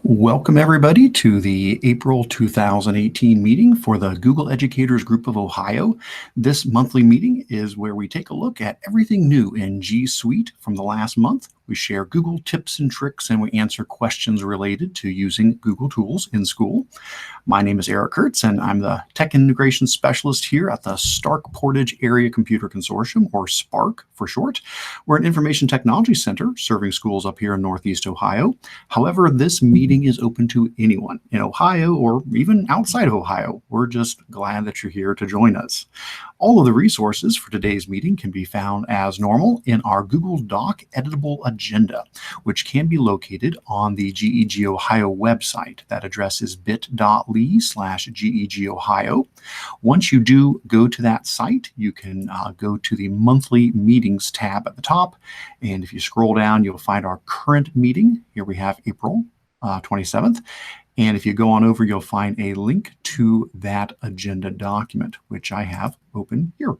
Welcome everybody to the April 2018 meeting for the Google Educators Group of Ohio. This monthly meeting is where we take a look at everything new in G Suite from the last month. We share Google tips and tricks, and we answer questions related to using Google tools in school. My name is Eric Curts, and I'm the Tech Integration Specialist here at the Stark Portage Area Computer Consortium, or SPARC for short. We're an information technology center serving schools up here in Northeast Ohio. However, this meeting is open to anyone in Ohio or even outside of Ohio. We're just glad that you're here to join us. All of the resources for today's meeting can be found as normal in our Google Doc editable agenda, which can be located on the GEG Ohio website. That address is bit.ly/GEG Ohio. Once you do go to that site, you can go to the monthly meetings tab at the top. And if you scroll down, you'll find our current meeting. Here we have April 27th. And if you go on over, you'll find a link to that agenda document, which I have open here.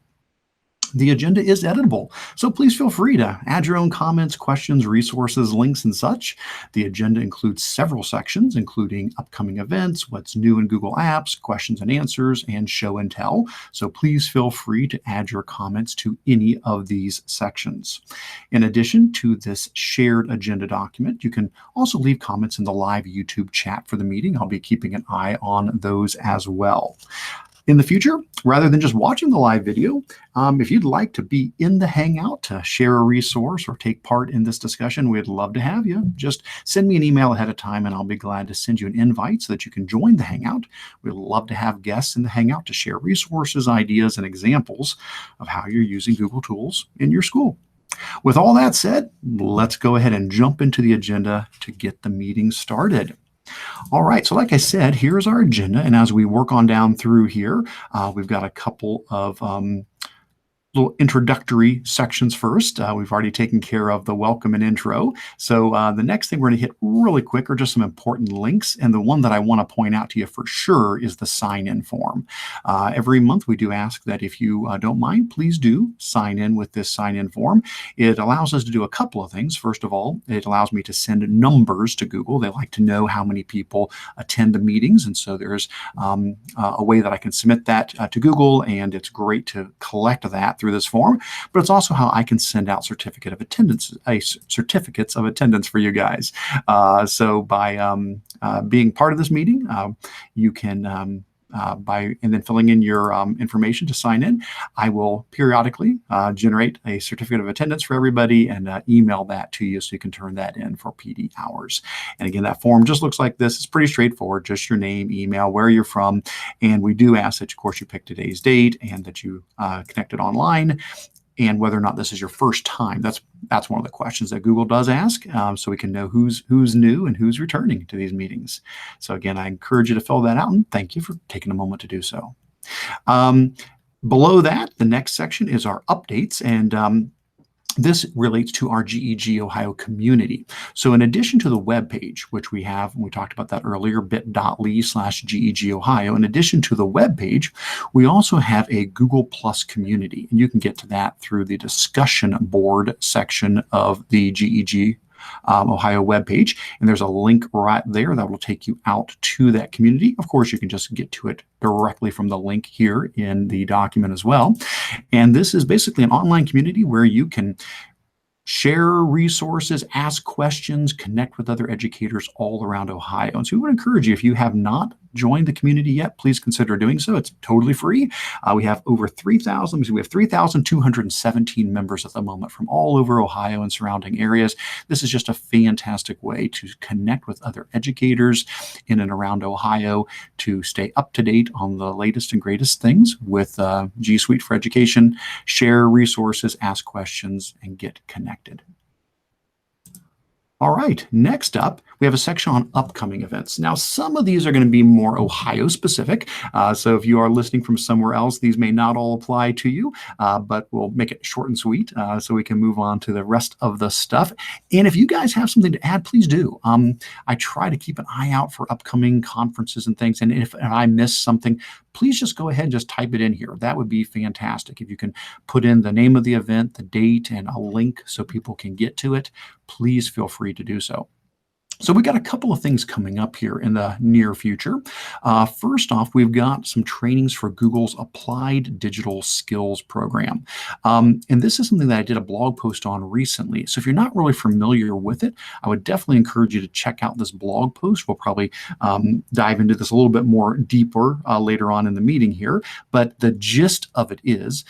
The agenda is editable, so please feel free to add your own comments, questions, resources, links, and such. The agenda includes several sections, including upcoming events, what's new in Google Apps, questions and answers, and show and tell. So please feel free to add your comments to any of these sections. In addition to this shared agenda document, you can also leave comments in the live YouTube chat for the meeting. I'll be keeping an eye on those as well. In the future, rather than just watching the live video, if you'd like to be in the Hangout to share a resource or take part in this discussion, we'd love to have you. Just send me an email ahead of time and I'll be glad to send you an invite so that you can join the Hangout. We'd love to have guests in the Hangout to share resources, ideas, and examples of how you're using Google tools in your school. With all that said, let's go ahead and jump into the agenda to get the meeting started. All right, so like I said, here's our agenda, and as we work on down through here, we've got a couple of little introductory sections first. We've already taken care of the welcome and intro. So the next thing we're going to hit really quick are just some important links. And the one that I want to point out to you for sure is the sign-in form. Every month we do ask that if you don't mind, please do sign in with this sign-in form. It allows us to do a couple of things. First of all, it allows me to send numbers to Google. They like to know how many people attend the meetings. And so there's a way that I can submit that to Google, and it's great to collect that through this form, but it's also how I can send out certificates of attendance for you guys. So by being part of this meeting, you can and then filling in your information to sign in, I will periodically generate a certificate of attendance for everybody and email that to you so you can turn that in for PD hours. And again, that form just looks like this. It's pretty straightforward, just your name, email, where you're from. And we do ask that, of course, you pick today's date and that you connected online, and whether or not this is your first time. That's one of the questions that Google does ask, so we can know who's new and who's returning to these meetings. So again, I encourage you to fill that out, and thank you for taking a moment to do so. Below that, the next section is our updates, and this relates to our GEG Ohio community. So in addition to the web page, which we have, we talked about that earlier, bit.ly/GEG Ohio, in addition to the web page, we also have a Google Plus community. And you can get to that through the discussion board section of the GEG Ohio webpage, and there's a link right there that will take you out to that community. Of course, you can just get to it directly from the link here in the document as well. And this is basically an online community where you can share resources, ask questions, connect with other educators all around Ohio. And so we would encourage you, if you have not joined the community yet, please consider doing so. It's totally free. We have over 3,217 members at the moment from all over Ohio and surrounding areas. This is just a fantastic way to connect with other educators in and around Ohio, to stay up to date on the latest and greatest things with G Suite for Education, share resources, ask questions, and get connected. All right, next up, we have a section on upcoming events. Now, some of these are going to be more Ohio specific. So if you are listening from somewhere else, these may not all apply to you, but we'll make it short and sweet so we can move on to the rest of the stuff. And if you guys have something to add, please do. I try to keep an eye out for upcoming conferences and things. And if I miss something, please just go ahead and just type it in here. That would be fantastic. If you can put in the name of the event, the date, and a link so people can get to it, please feel free to do so. So we got a couple of things coming up here in the near future. First off, we've got some trainings for Google's Applied Digital Skills program. And this is something that I did a blog post on recently. So if you're not really familiar with it, I would definitely encourage you to check out this blog post. We'll probably dive into this a little bit more deeper later on in the meeting here. But the gist of it is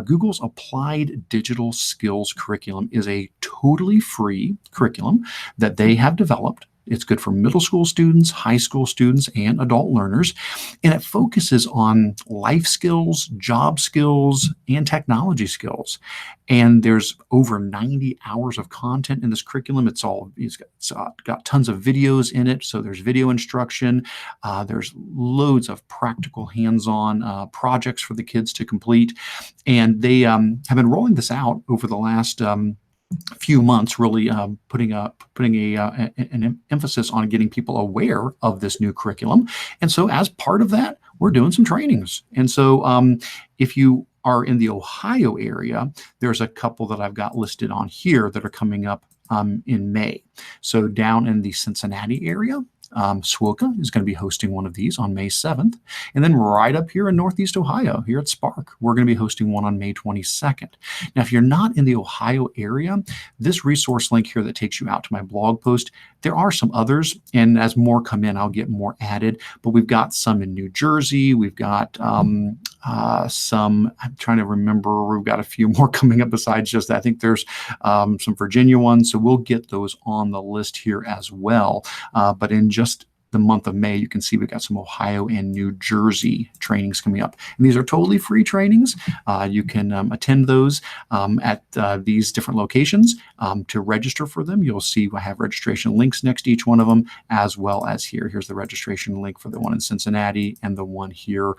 Google's Applied Digital Skills curriculum is a totally free curriculum that they have developed. It's good for middle school students, high school students, and adult learners. And it focuses on life skills, job skills, and technology skills. And there's over 90 hours of content in this curriculum. It's got tons of videos in it. So there's video instruction. There's loads of practical hands-on projects for the kids to complete. And they have been rolling this out over the last few months, really putting an emphasis on getting people aware of this new curriculum. And so as part of that, we're doing some trainings. And so if you are in the Ohio area, there's a couple that I've got listed on here that are coming up in May. So down in the Cincinnati area, SWOCA is going to be hosting one of these on May 7th. And then right up here in Northeast Ohio, here at Spark, we're going to be hosting one on May 22nd. Now, if you're not in the Ohio area, this resource link here that takes you out to my blog post, there are some others. And as more come in, I'll get more added. But we've got some in New Jersey. We've got some, I'm trying to remember, we've got a few more coming up besides just that. I think there's some Virginia ones. So we'll get those on the list here as well. But in just the month of May, you can see we've got some Ohio and New Jersey trainings coming up. And these are totally free trainings. You can attend those at these different locations. To register for them, you'll see I have registration links next to each one of them, as well as here. Here's the registration link for the one in Cincinnati and the one here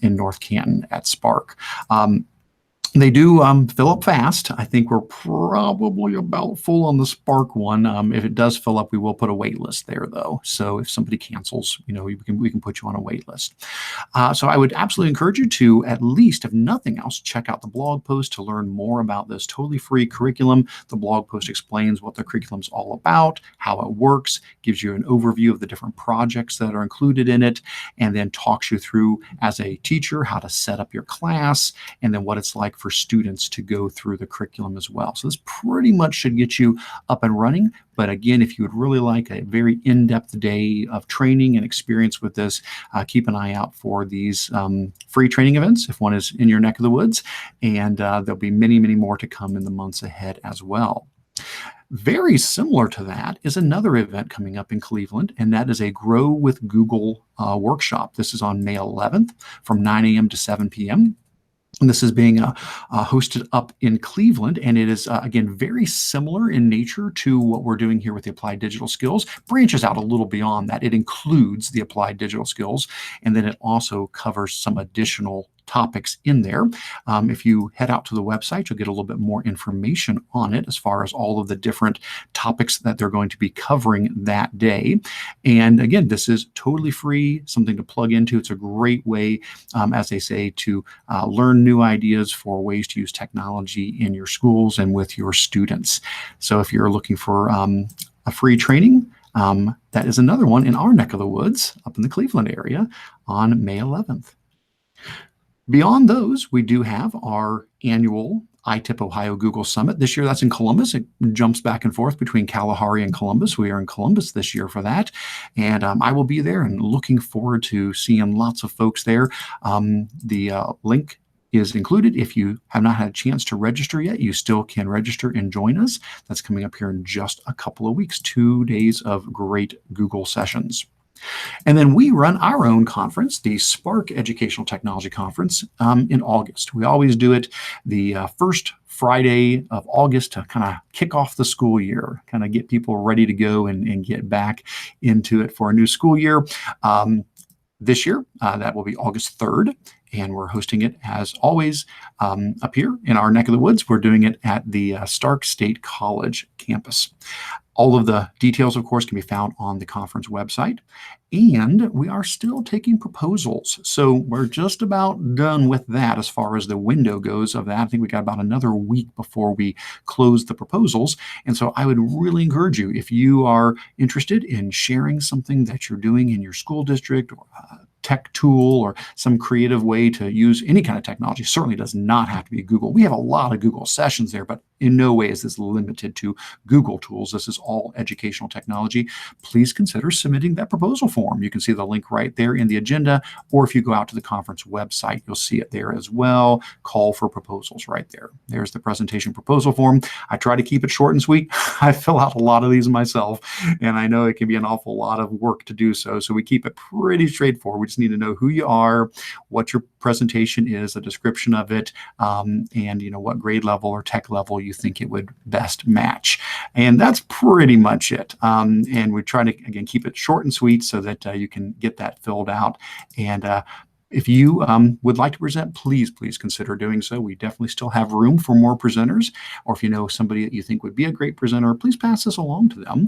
in North Canton at Spark. They do fill up fast. I think we're probably about full on the Spark one. If it does fill up, we will put a wait list there, though. So if somebody cancels, we can put you on a wait list. So I would absolutely encourage you to, at least, if nothing else, check out the blog post to learn more about this totally free curriculum. The blog post explains what the curriculum's all about, how it works, gives you an overview of the different projects that are included in it, and then talks you through, as a teacher, how to set up your class, and then what it's like for students to go through the curriculum as well. So this pretty much should get you up and running. But again, if you would really like a very in-depth day of training and experience with this, keep an eye out for these free training events if one is in your neck of the woods. And there'll be many, many more to come in the months ahead as well. Very similar to that is another event coming up in Cleveland, and that is a Grow with Google workshop. This is on May 11th from 9 a.m. to 7 p.m. And this is being hosted up in Cleveland, and it is, again, very similar in nature to what we're doing here with the Applied Digital Skills. Branches out a little beyond that. It includes the Applied Digital Skills, and then it also covers some additional topics in there. If you head out to the website, you'll get a little bit more information on it as far as all of the different topics that they're going to be covering that day. And again, this is totally free, something to plug into. It's a great way, as they say, to learn new ideas for ways to use technology in your schools and with your students. So if you're looking for a free training, that is another one in our neck of the woods up in the Cleveland area on May 11th. Beyond those, we do have our annual iTip Ohio Google Summit. This year, that's in Columbus. It jumps back and forth between Kalahari and Columbus. We are in Columbus this year for that. And I will be there and looking forward to seeing lots of folks there. The link is included. If you have not had a chance to register yet, you still can register and join us. That's coming up here in just a couple of weeks, 2 days of great Google sessions. And then we run our own conference, the Spark Educational Technology Conference, in August. We always do it the first Friday of August to kind of kick off the school year, kind of get people ready to go and get back into it for a new school year. This year, that will be August 3rd. And we're hosting it, as always, up here in our neck of the woods. We're doing it at the Stark State College campus. All of the details, of course, can be found on the conference website. And we are still taking proposals. So we're just about done with that as far as the window goes of that. I think we got about another week before we close the proposals. And so I would really encourage you, if you are interested in sharing something that you're doing in your school district or tech tool or some creative way to use any kind of technology, certainly does not have to be Google. We have a lot of Google sessions there, but in no way is this limited to Google tools. This is all educational technology. Please consider submitting that proposal form. You can see the link right there in the agenda, or if you go out to the conference website, you'll see it there as well. Call for proposals right there. There's the presentation proposal form. I try to keep it short and sweet. I fill out a lot of these myself, and I know it can be an awful lot of work to do so. So we keep it pretty straightforward. We just need to know who you are, what your presentation is, a description of it, and what grade level or tech level you think it would best match. And that's pretty much it. And we try to, again, keep it short and sweet so that you can get that filled out. And if you would like to present, please consider doing so. We definitely still have room for more presenters. Or if you know somebody that you think would be a great presenter, please pass this along to them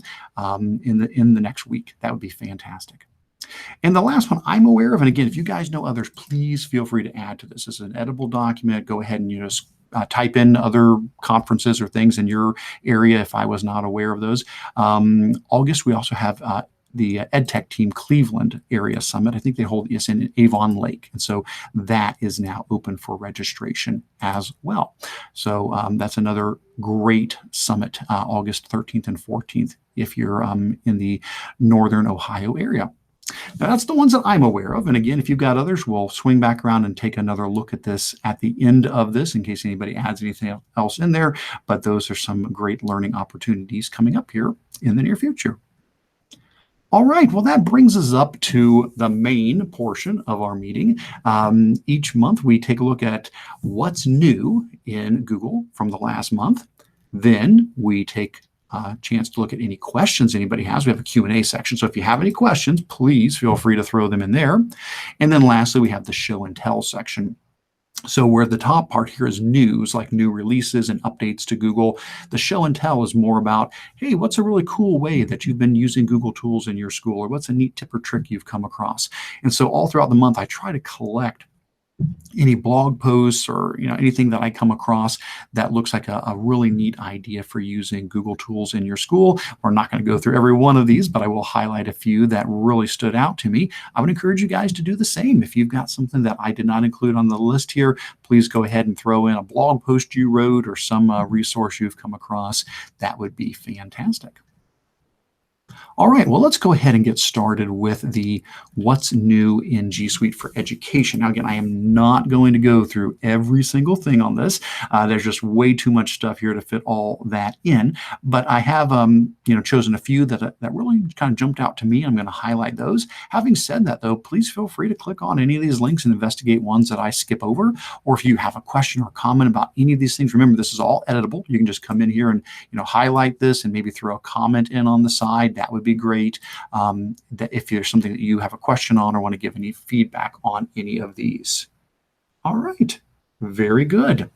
in the next week. That would be fantastic. And the last one I'm aware of, and again, if you guys know others, please feel free to add to this. This is an editable document. Go ahead and type in other conferences or things in your area if I was not aware of those. August, we also have the EdTech Team Cleveland Area Summit. I think they hold this in Avon Lake. And so that is now open for registration as well. So that's another great summit, August 13th and 14th, if you're in the Northern Ohio area. Now, that's the ones that I'm aware of. And again, if you've got others, we'll swing back around and take another look at this at the end of this in case anybody adds anything else in there. But those are some great learning opportunities coming up here in the near future. All right, well, that brings us up to the main portion of our meeting. Each month, we take a look at what's new in Google from the last month. Then we take chance to look at any questions anybody has. We have a Q&A section. So if you have any questions, please feel free to throw them in there. And then lastly, we have the show and tell section. So where the top part here is news, like new releases and updates to Google, the show and tell is more about, hey, what's a really cool way that you've been using Google tools in your school, or what's a neat tip or trick you've come across. And so all throughout the month, I try to collect any blog posts or anything that I come across that looks like a really neat idea for using Google tools in your school. We're not going to go through every one of these, but I will highlight a few that really stood out to me. I would encourage you guys to do the same. If you've got something that I did not include on the list here, please go ahead and throw in a blog post you wrote or some resource you've come across. That would be fantastic. All right, well, let's go ahead and get started with the what's new in G Suite for Education. Now, again, I am not going to go through every single thing on this. There's just way too much stuff here to fit all that in. But I have, chosen a few that really kind of jumped out to me. I'm going to highlight those. Having said that, though, please feel free to click on any of these links and investigate ones that I skip over. Or if you have a question or comment about any of these things, remember, this is all editable. You can just come in here and highlight this and maybe throw a comment in on the side. That would be great. That if there's something that you have a question on or want to give any feedback on any of these. All right. Very good.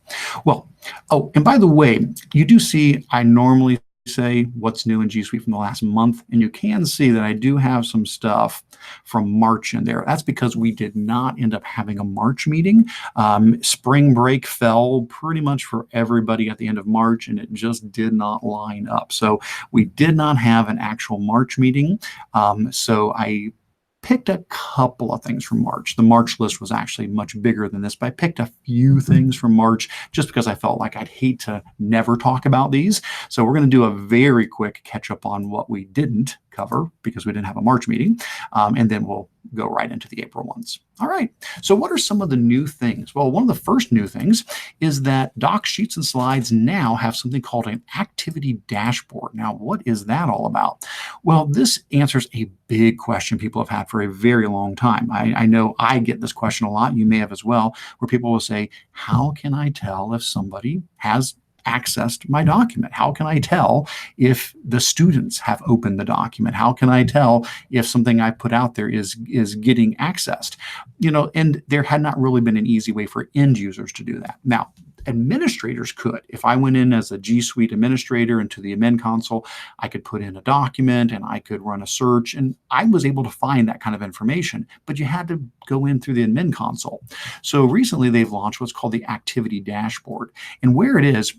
Well, oh, and by the way, you do see I normally say what's new in G Suite from the last month, and you can see that I do have some stuff from March in there. That's because we did not end up having a March meeting. Spring break fell pretty much for everybody at the end of March, and it just did not line up. So we did not have an actual March meeting. So I picked a couple of things from March. The March list was actually much bigger than this, but I picked a few things from March just because I felt like I'd hate to never talk about these. So we're going to do a very quick catch up on what we didn't cover because we didn't have a March meeting, and then we'll go right into the April ones. All right, so what are some of the new things? Well, one of the first new things is that Docs, Sheets, and Slides now have something called an activity dashboard. Now, what is that all about? Well, this answers a big question people have had for a very long time. I know I get this question a lot. You may have as well, where people will say, how can I tell if somebody has accessed my document? How can I tell if the students have opened the document? How can I tell if something I put out there is getting accessed? And there had not really been an easy way for end users to do that. Now, Administrators could. If I went in as a G Suite administrator into the admin console, I could put in a document and I could run a search, and I was able to find that kind of information, but you had to go in through the admin console. So recently they've launched what's called the activity dashboard, and where it is,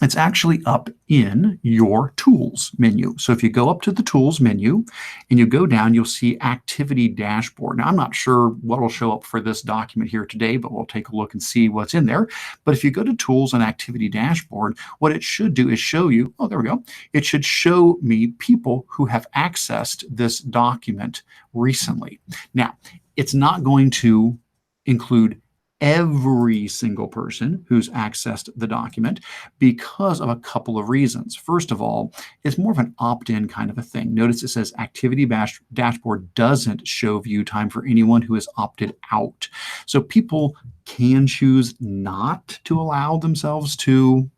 it's actually up in your tools menu. So if you go up to the tools menu and you go down, you'll see activity dashboard. Now, I'm not sure what will show up for this document here today, but we'll take a look and see what's in there. But if you go to tools and activity dashboard, what it should do is show you, oh, there we go. It should show me people who have accessed this document recently. Now, it's not going to include every single person who's accessed the document because of a couple of reasons. First of all, it's more of an opt-in kind of a thing. Notice it says activity dashboard doesn't show view time for anyone who has opted out. So people can choose not to allow themselves to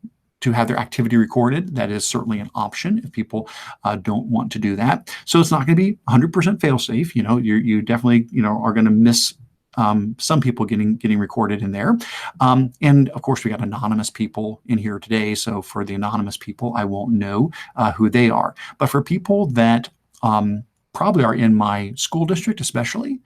have their activity recorded. That is certainly an option if people don't want to do that. So it's not going to be 100% fail-safe. You definitely are going to miss some people getting recorded in there. And of course, we got anonymous people in here today. So for the anonymous people, I won't know who they are. But for people that probably are in my school district, especially,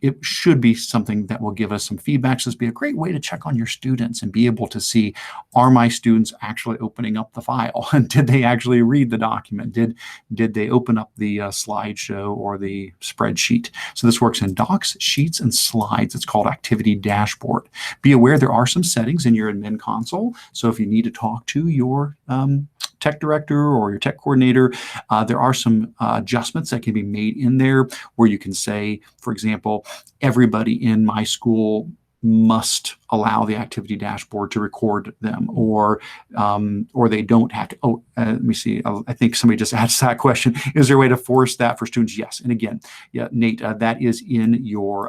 it should be something that will give us some feedback. So this would be a great way to check on your students and be able to see, are my students actually opening up the file? And did they actually read the document? Did they open up the slideshow or the spreadsheet? So this works in docs, sheets, and slides. It's called Activity Dashboard. Be aware there are some settings in your admin console. So if you need to talk to your tech director or your tech coordinator, there are some adjustments that can be made in there where you can say, for example, everybody in my school must allow the activity dashboard to record them, or they don't have to. Let me see. I think somebody just asked that question. Is there a way to force that for students? Yes. And again, yeah, Nate, that is in your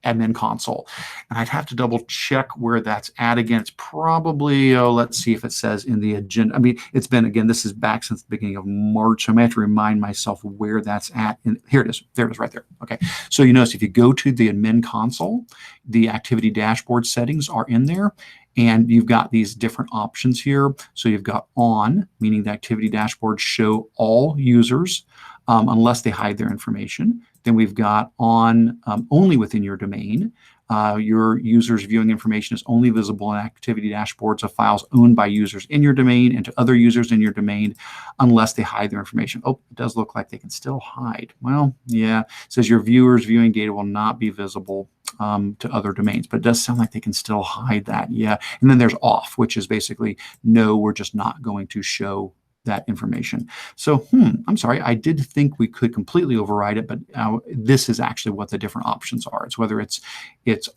admin console. And I'd have to double check where that's at again. It's probably, let's see if it says in the agenda. I mean, it's been, again, this is back since the beginning of March. So I may have to remind myself where that's at. And here it is. There it is right there. Okay. So you notice if you go to the admin console, the activity dashboard settings are in there. And you've got these different options here. So you've got on, meaning the activity dashboard show all users unless they hide their information. Then we've got on only within your domain. Your users viewing information is only visible in activity dashboards of files owned by users in your domain and to other users in your domain unless they hide their information. Oh, it does look like they can still hide. Well, yeah, it says your viewers viewing data will not be visible to other domains, but it does sound like they can still hide that. Yeah. And then there's off, which is basically, no, we're just not going to show that information. So, I'm sorry, I did think we could completely override it, but this is actually what the different options are. It's whether it's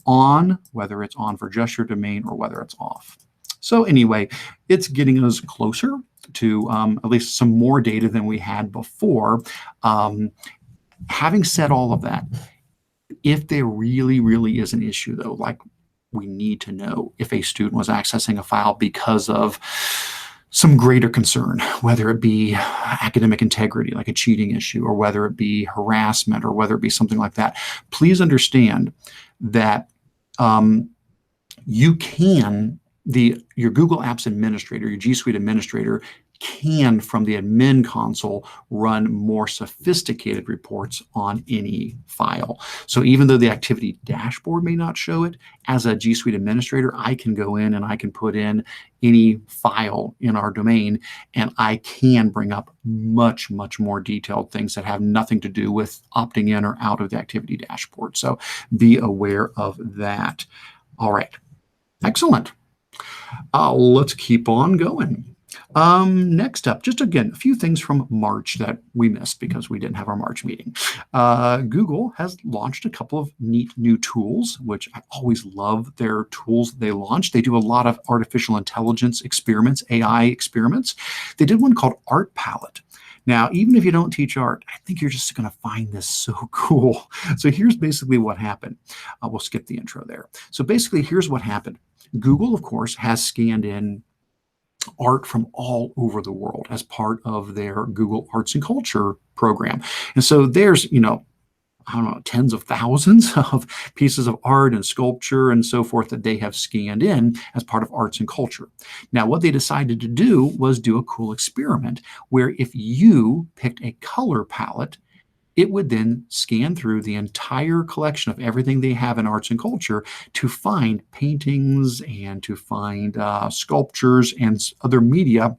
on, whether it's on for just your domain, or whether it's off. So anyway, it's getting us closer to at least some more data than we had before. Having said all of that, if there really, really is an issue, though, like we need to know if a student was accessing a file because of some greater concern, whether it be academic integrity, like a cheating issue, or whether it be harassment, or whether it be something like that, please understand that you can, your Google Apps administrator, your G Suite administrator, can, from the admin console, run more sophisticated reports on any file. So even though the activity dashboard may not show it, as a G Suite administrator, I can go in and I can put in any file in our domain, and I can bring up much, much more detailed things that have nothing to do with opting in or out of the activity dashboard. So be aware of that. All right. Excellent. Let's keep on going. Next up, just again, a few things from March that we missed because we didn't have our March meeting. Google has launched a couple of neat new tools, which I always love their tools they launch. They do a lot of artificial intelligence experiments, AI experiments. They did one called Art Palette. Now, even if you don't teach art, I think you're just going to find this so cool. So here's basically what happened. We'll skip the intro there. So basically, here's what happened. Google, of course, has scanned in art from all over the world as part of their Google Arts and Culture program. And so there's, I don't know, tens of thousands of pieces of art and sculpture and so forth that they have scanned in as part of arts and culture. Now, what they decided to do was do a cool experiment where if you picked a color palette, it would then scan through the entire collection of everything they have in arts and culture to find paintings and to find sculptures and other media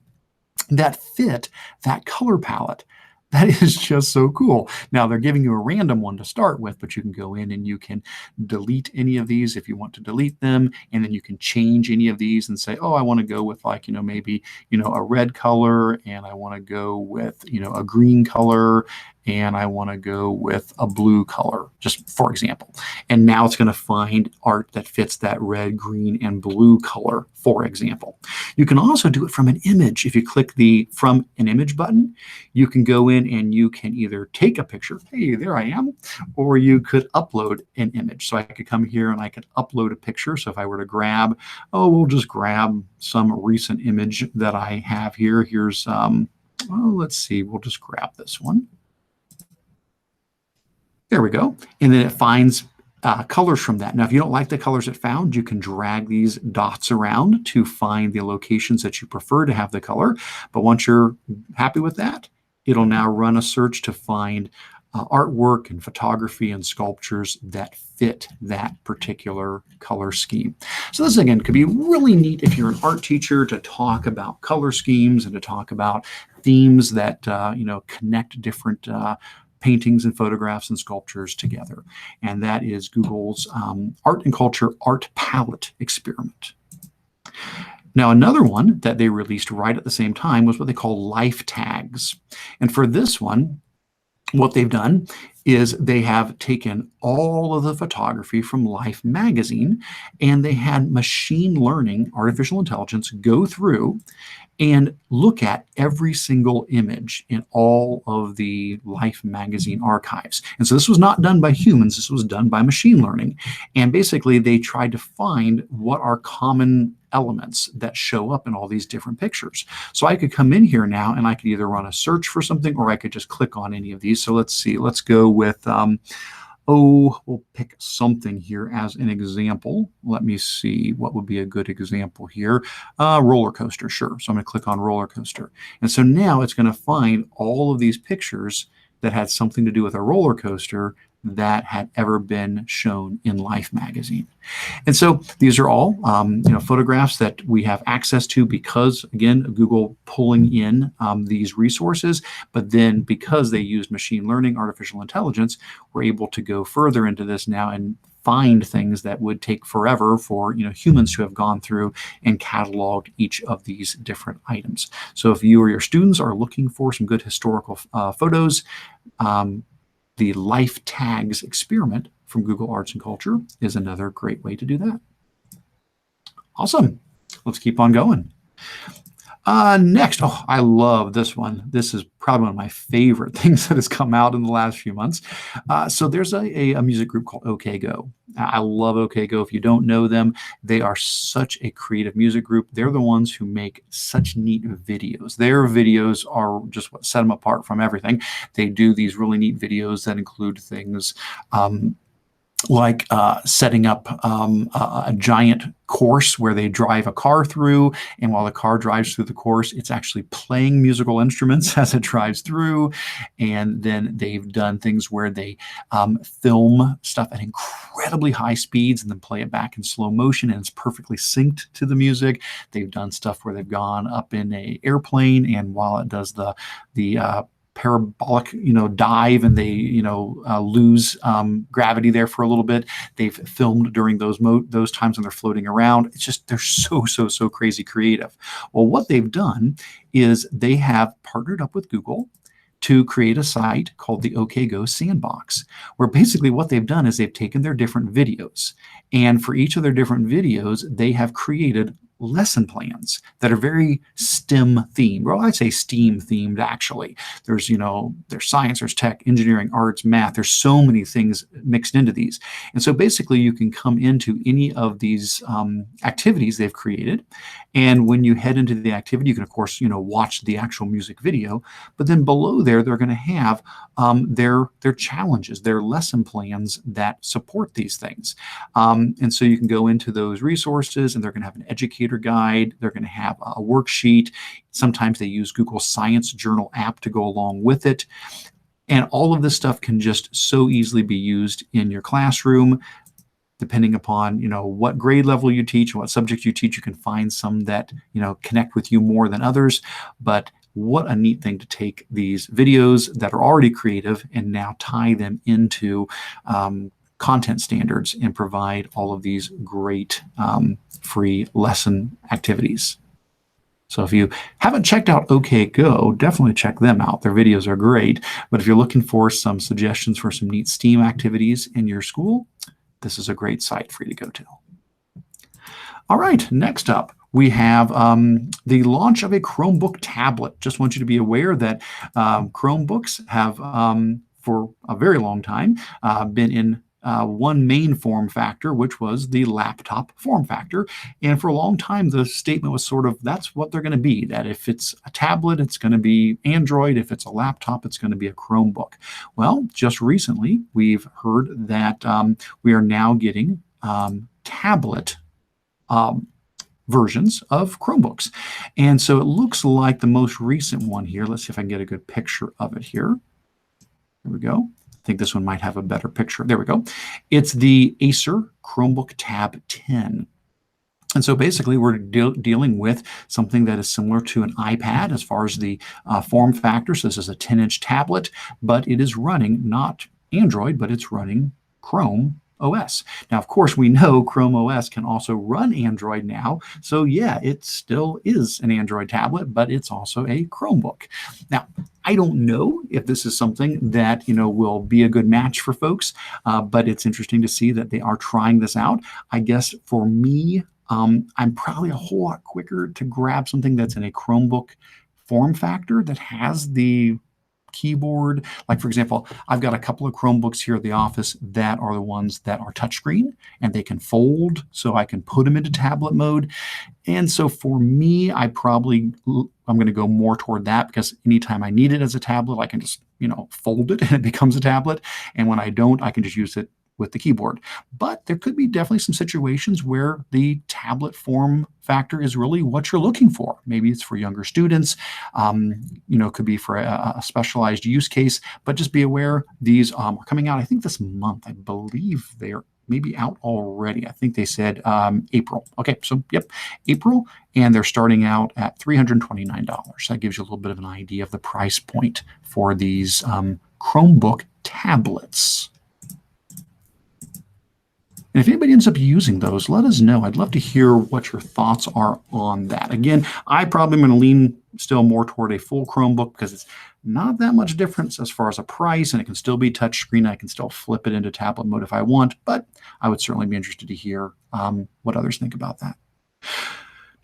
that fit that color palette. That is just so cool. Now, they're giving you a random one to start with, but you can go in and you can delete any of these if you want to delete them. And then you can change any of these and say, oh, I want to go with like, maybe, a red color, and I want to go with, a green color, and I want to go with a blue color, just for example. And now it's going to find art that fits that red, green, and blue color, for example. You can also do it from an image. If you click the From an Image button, you can go in and you can either take a picture, hey, there I am, or you could upload an image. So I could come here and I could upload a picture. So if I were to grab, we'll just grab some recent image that I have here. Here's, let's see, we'll just grab this one. There we go. And then it finds colors from that. Now, if you don't like the colors it found, you can drag these dots around to find the locations that you prefer to have the color. But once you're happy with that, it'll now run a search to find artwork and photography and sculptures that fit that particular color scheme. So this, again, could be really neat if you're an art teacher to talk about color schemes and to talk about themes that, connect different paintings and photographs and sculptures together. And that is Google's Art and Culture Art Palette experiment. Now, another one that they released right at the same time was what they call life tags. And for this one, what they've done is they have taken all of the photography from Life magazine, and they had machine learning, artificial intelligence, go through and look at every single image in all of the Life magazine archives. And so this was not done by humans, this was done by machine learning. And basically they tried to find what are common elements that show up in all these different pictures. So I could come in here now and I could either run a search for something, or I could just click on any of these. So let's see, let's go with we'll pick something here as an example. Let me see what would be a good example here. Roller coaster, sure. So I'm going to click on roller coaster. And so now it's going to find all of these pictures that had something to do with a roller coaster that had ever been shown in Life magazine. And so these are all photographs that we have access to because, again, Google pulling in these resources, but then because they used machine learning, artificial intelligence, we're able to go further into this now and find things that would take forever for humans to have gone through and cataloged each of these different items. So if you or your students are looking for some good historical photos, the Life Tags experiment from Google Arts and Culture is another great way to do that. Awesome. Let's keep on going. Next, I love this one. This is probably one of my favorite things that has come out in the last few months. So there's a music group called OK Go. I love OK Go. If you don't know them, they are such a creative music group. They're the ones who make such neat videos. Their videos are just what set them apart from everything. They do these really neat videos that include things like setting up a giant course where they drive a car through, and while the car drives through the course, it's actually playing musical instruments as it drives through. And then they've done things where they film stuff at incredibly high speeds and then play it back in slow motion, and it's perfectly synced to the music. They've done stuff where they've gone up in an airplane, and while it does the parabolic dive, and they lose gravity there for a little bit, they've filmed during those times when they're floating around. It's just, they're so crazy creative. Well, what they've done is they have partnered up with Google to create a site called the OK Go Sandbox, where basically what they've done is they've taken their different videos, and for each of their different videos, they have created lesson plans that are very STEM themed. Well, I'd say STEAM themed, actually. There's, there's science, there's tech, engineering, arts, math. There's so many things mixed into these. And so basically you can come into any of these activities they've created. And when you head into the activity, you can, of course, watch the actual music video. But then below there, they're going to have their challenges, their lesson plans that support these things. And so you can go into those resources, and they're going to have an educator guide. They're going to have a worksheet. Sometimes they use Google Science Journal app to go along with it. And all of this stuff can just so easily be used in your classroom. Depending upon what grade level you teach and what subject you teach, you can find some that connect with you more than others. But what a neat thing to take these videos that are already creative and now tie them into content standards and provide all of these great free lesson activities. So if you haven't checked out OK Go, definitely check them out. Their videos are great. But if you're looking for some suggestions for some neat STEAM activities in your school, this is a great site for you to go to. All right, next up, we have the launch of a Chromebook tablet. Just want you to be aware that Chromebooks have, for a very long time, been in one main form factor, which was the laptop form factor. And for a long time, the statement was sort of, that's what they're going to be, that if it's a tablet, it's going to be Android. If it's a laptop, it's going to be a Chromebook. Well, just recently, we've heard that we are now getting tablet versions of Chromebooks. And so it looks like the most recent one here, let's see if I can get a good picture of it here. There we go. I think this one might have a better picture. There we go. It's the Acer Chromebook Tab 10. And so basically we're dealing with something that is similar to an iPad as far as the form factor. So this is a 10-inch tablet, but it is running not Android, but it's running Chrome OS. Now, of course, we know Chrome OS can also run Android now. So yeah, it still is an Android tablet, but it's also a Chromebook. Now, I don't know if this is something that, will be a good match for folks, but it's interesting to see that they are trying this out. I guess for me, I'm probably a whole lot quicker to grab something that's in a Chromebook form factor that has the keyboard. Like, for example, I've got a couple of Chromebooks here at the office that are the ones that are touchscreen and they can fold, so I can put them into tablet mode. And so for me, I'm going to go more toward that, because anytime I need it as a tablet, I can just, fold it and it becomes a tablet. And when I don't, I can just use it with the keyboard. But there could be definitely some situations where the tablet form factor is really what you're looking for. Maybe it's for younger students, could be for a specialized use case, but just be aware these are coming out, I think this month. I believe they're maybe out already. I think they said April. Okay, so yep, April, and they're starting out at $329. That gives you a little bit of an idea of the price point for these Chromebook tablets. And if anybody ends up using those, let us know. I'd love to hear what your thoughts are on that. Again, I probably am going to lean still more toward a full Chromebook, because it's not that much difference as far as a price, and it can still be touchscreen. I can still flip it into tablet mode if I want, but I would certainly be interested to hear what others think about that.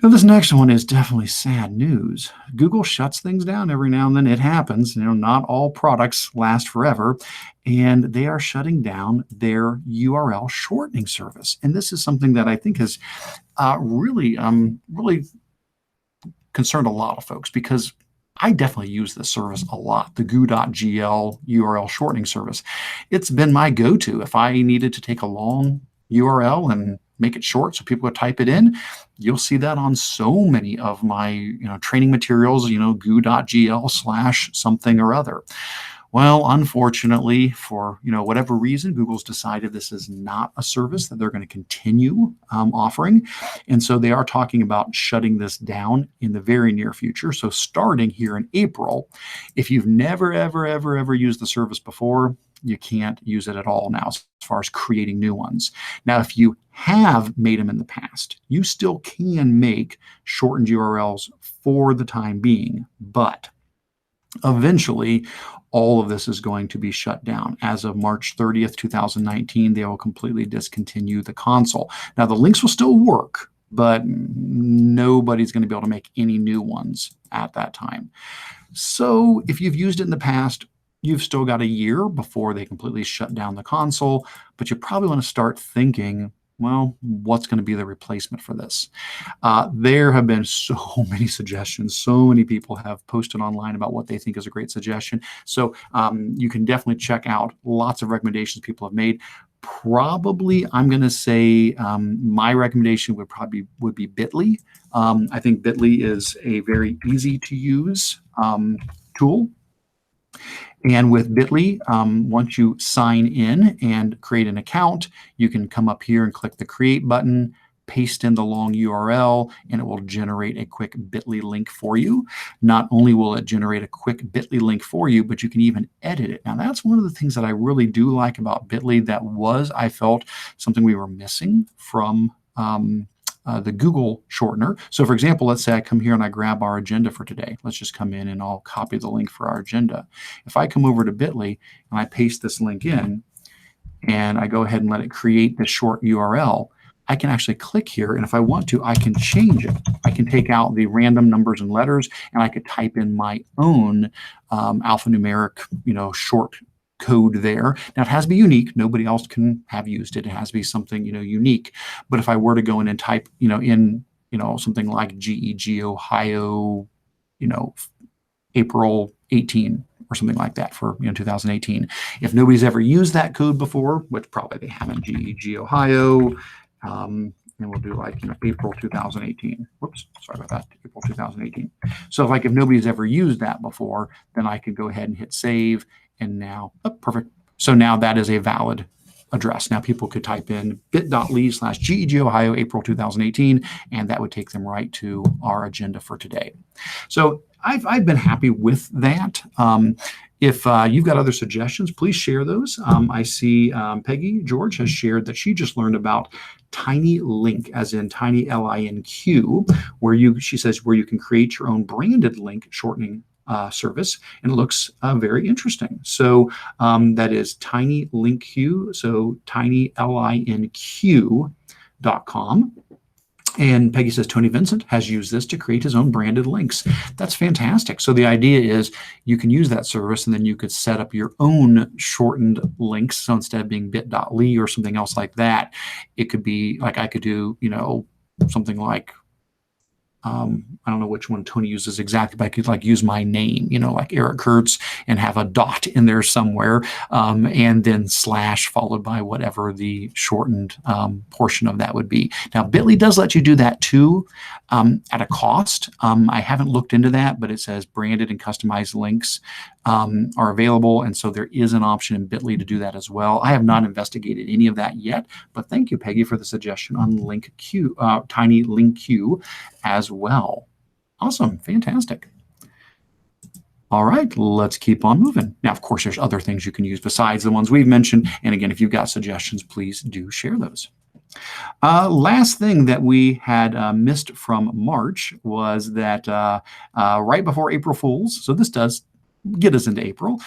Now, this next one is definitely sad news. Google shuts things down every now and then. It happens. Not all products last forever. And they are shutting down their URL shortening service. And this is something that I think has really concerned a lot of folks, because I definitely use this service a lot, the goo.gl URL shortening service. It's been my go-to. If I needed to take a long URL and make it short so people would type it in, you'll see that on so many of my training materials, goo.gl/something or other. Well, unfortunately, for whatever reason, Google's decided this is not a service that they're going to continue offering. And so they are talking about shutting this down in the very near future. So starting here in April, if you've never, ever used the service before, you can't use it at all now as far as creating new ones. Now, if you have made them in the past, you still can make shortened URLs for the time being, but eventually all of this is going to be shut down. As of March 30th, 2019, they will completely discontinue the console. Now, the links will still work. but nobody's going to be able to make any new ones at that time. So if you've used it in the past, you've still got a year before they completely shut down the console, but you probably want to start thinking, well, what's going to be the replacement for this? There have been so many suggestions. So many people have posted online about what they think is a great suggestion. So you can definitely check out lots of recommendations people have made. Probably, I'm going to say my recommendation would be Bitly. I think Bitly is a very easy to use tool. And with Bitly, once you sign in and create an account, you can come up here and click the Create button, paste in the long URL, and it will generate a quick Bitly link for you. Not only will it generate a quick Bitly link for you, but you can even edit it. Now, that's one of the things that I really do like about Bitly that I felt, something we were missing from the Google shortener. So for example, let's say I come here and I grab our agenda for today. Let's just come in and I'll copy the link for our agenda. If I come over to Bitly and I paste this link in and I go ahead and let it create this short URL, I can actually click here, and if I want to, I can change it. I can take out the random numbers and letters, and I could type in my own alphanumeric, short code there. Now it has to be unique. Nobody else can have used it. It has to be something, unique. But if I were to go in and type, in, something like GEG Ohio, April 18 or something like that for 2018. If nobody's ever used that code before, which probably they haven't, GEG Ohio, and we'll do like April 2018. Whoops, sorry about that, April 2018. So if nobody's ever used that before, then I could go ahead and hit save, and now, perfect. So now that is a valid address. Now people could type in bit.ly/GEG Ohio April 2018, and that would take them right to our agenda for today. So I've been happy with that. If you've got other suggestions, please share those. I see Peggy George has shared that she just learned about Tiny Link, as in Tiny LINQ, she says where you can create your own branded link shortening service, and it looks very interesting. So that is Tiny LinkQ, so tinylinq.com. And Peggy says Tony Vincent has used this to create his own branded links. That's fantastic. So the idea is you can use that service, and then you could set up your own shortened links. So instead of being bit.ly or something else like that, it could be like I could do, something like, I don't know which one Tony uses exactly, but I could use my name, like Eric Curts, and have a dot in there somewhere, and then / followed by whatever the shortened portion of that would be. Now, Bitly does let you do that too, at a cost. I haven't looked into that, but it says branded and customized links are available, and so there is an option in Bitly to do that as well. I have not investigated any of that yet, but thank you, Peggy, for the suggestion on Tiny LinkQ as well. Awesome, fantastic. All right, let's keep on moving. Now, of course, there's other things you can use besides the ones we've mentioned, and again, if you've got suggestions, please do share those. Last thing that we had missed from March was that right before April Fools, so this does get us into April.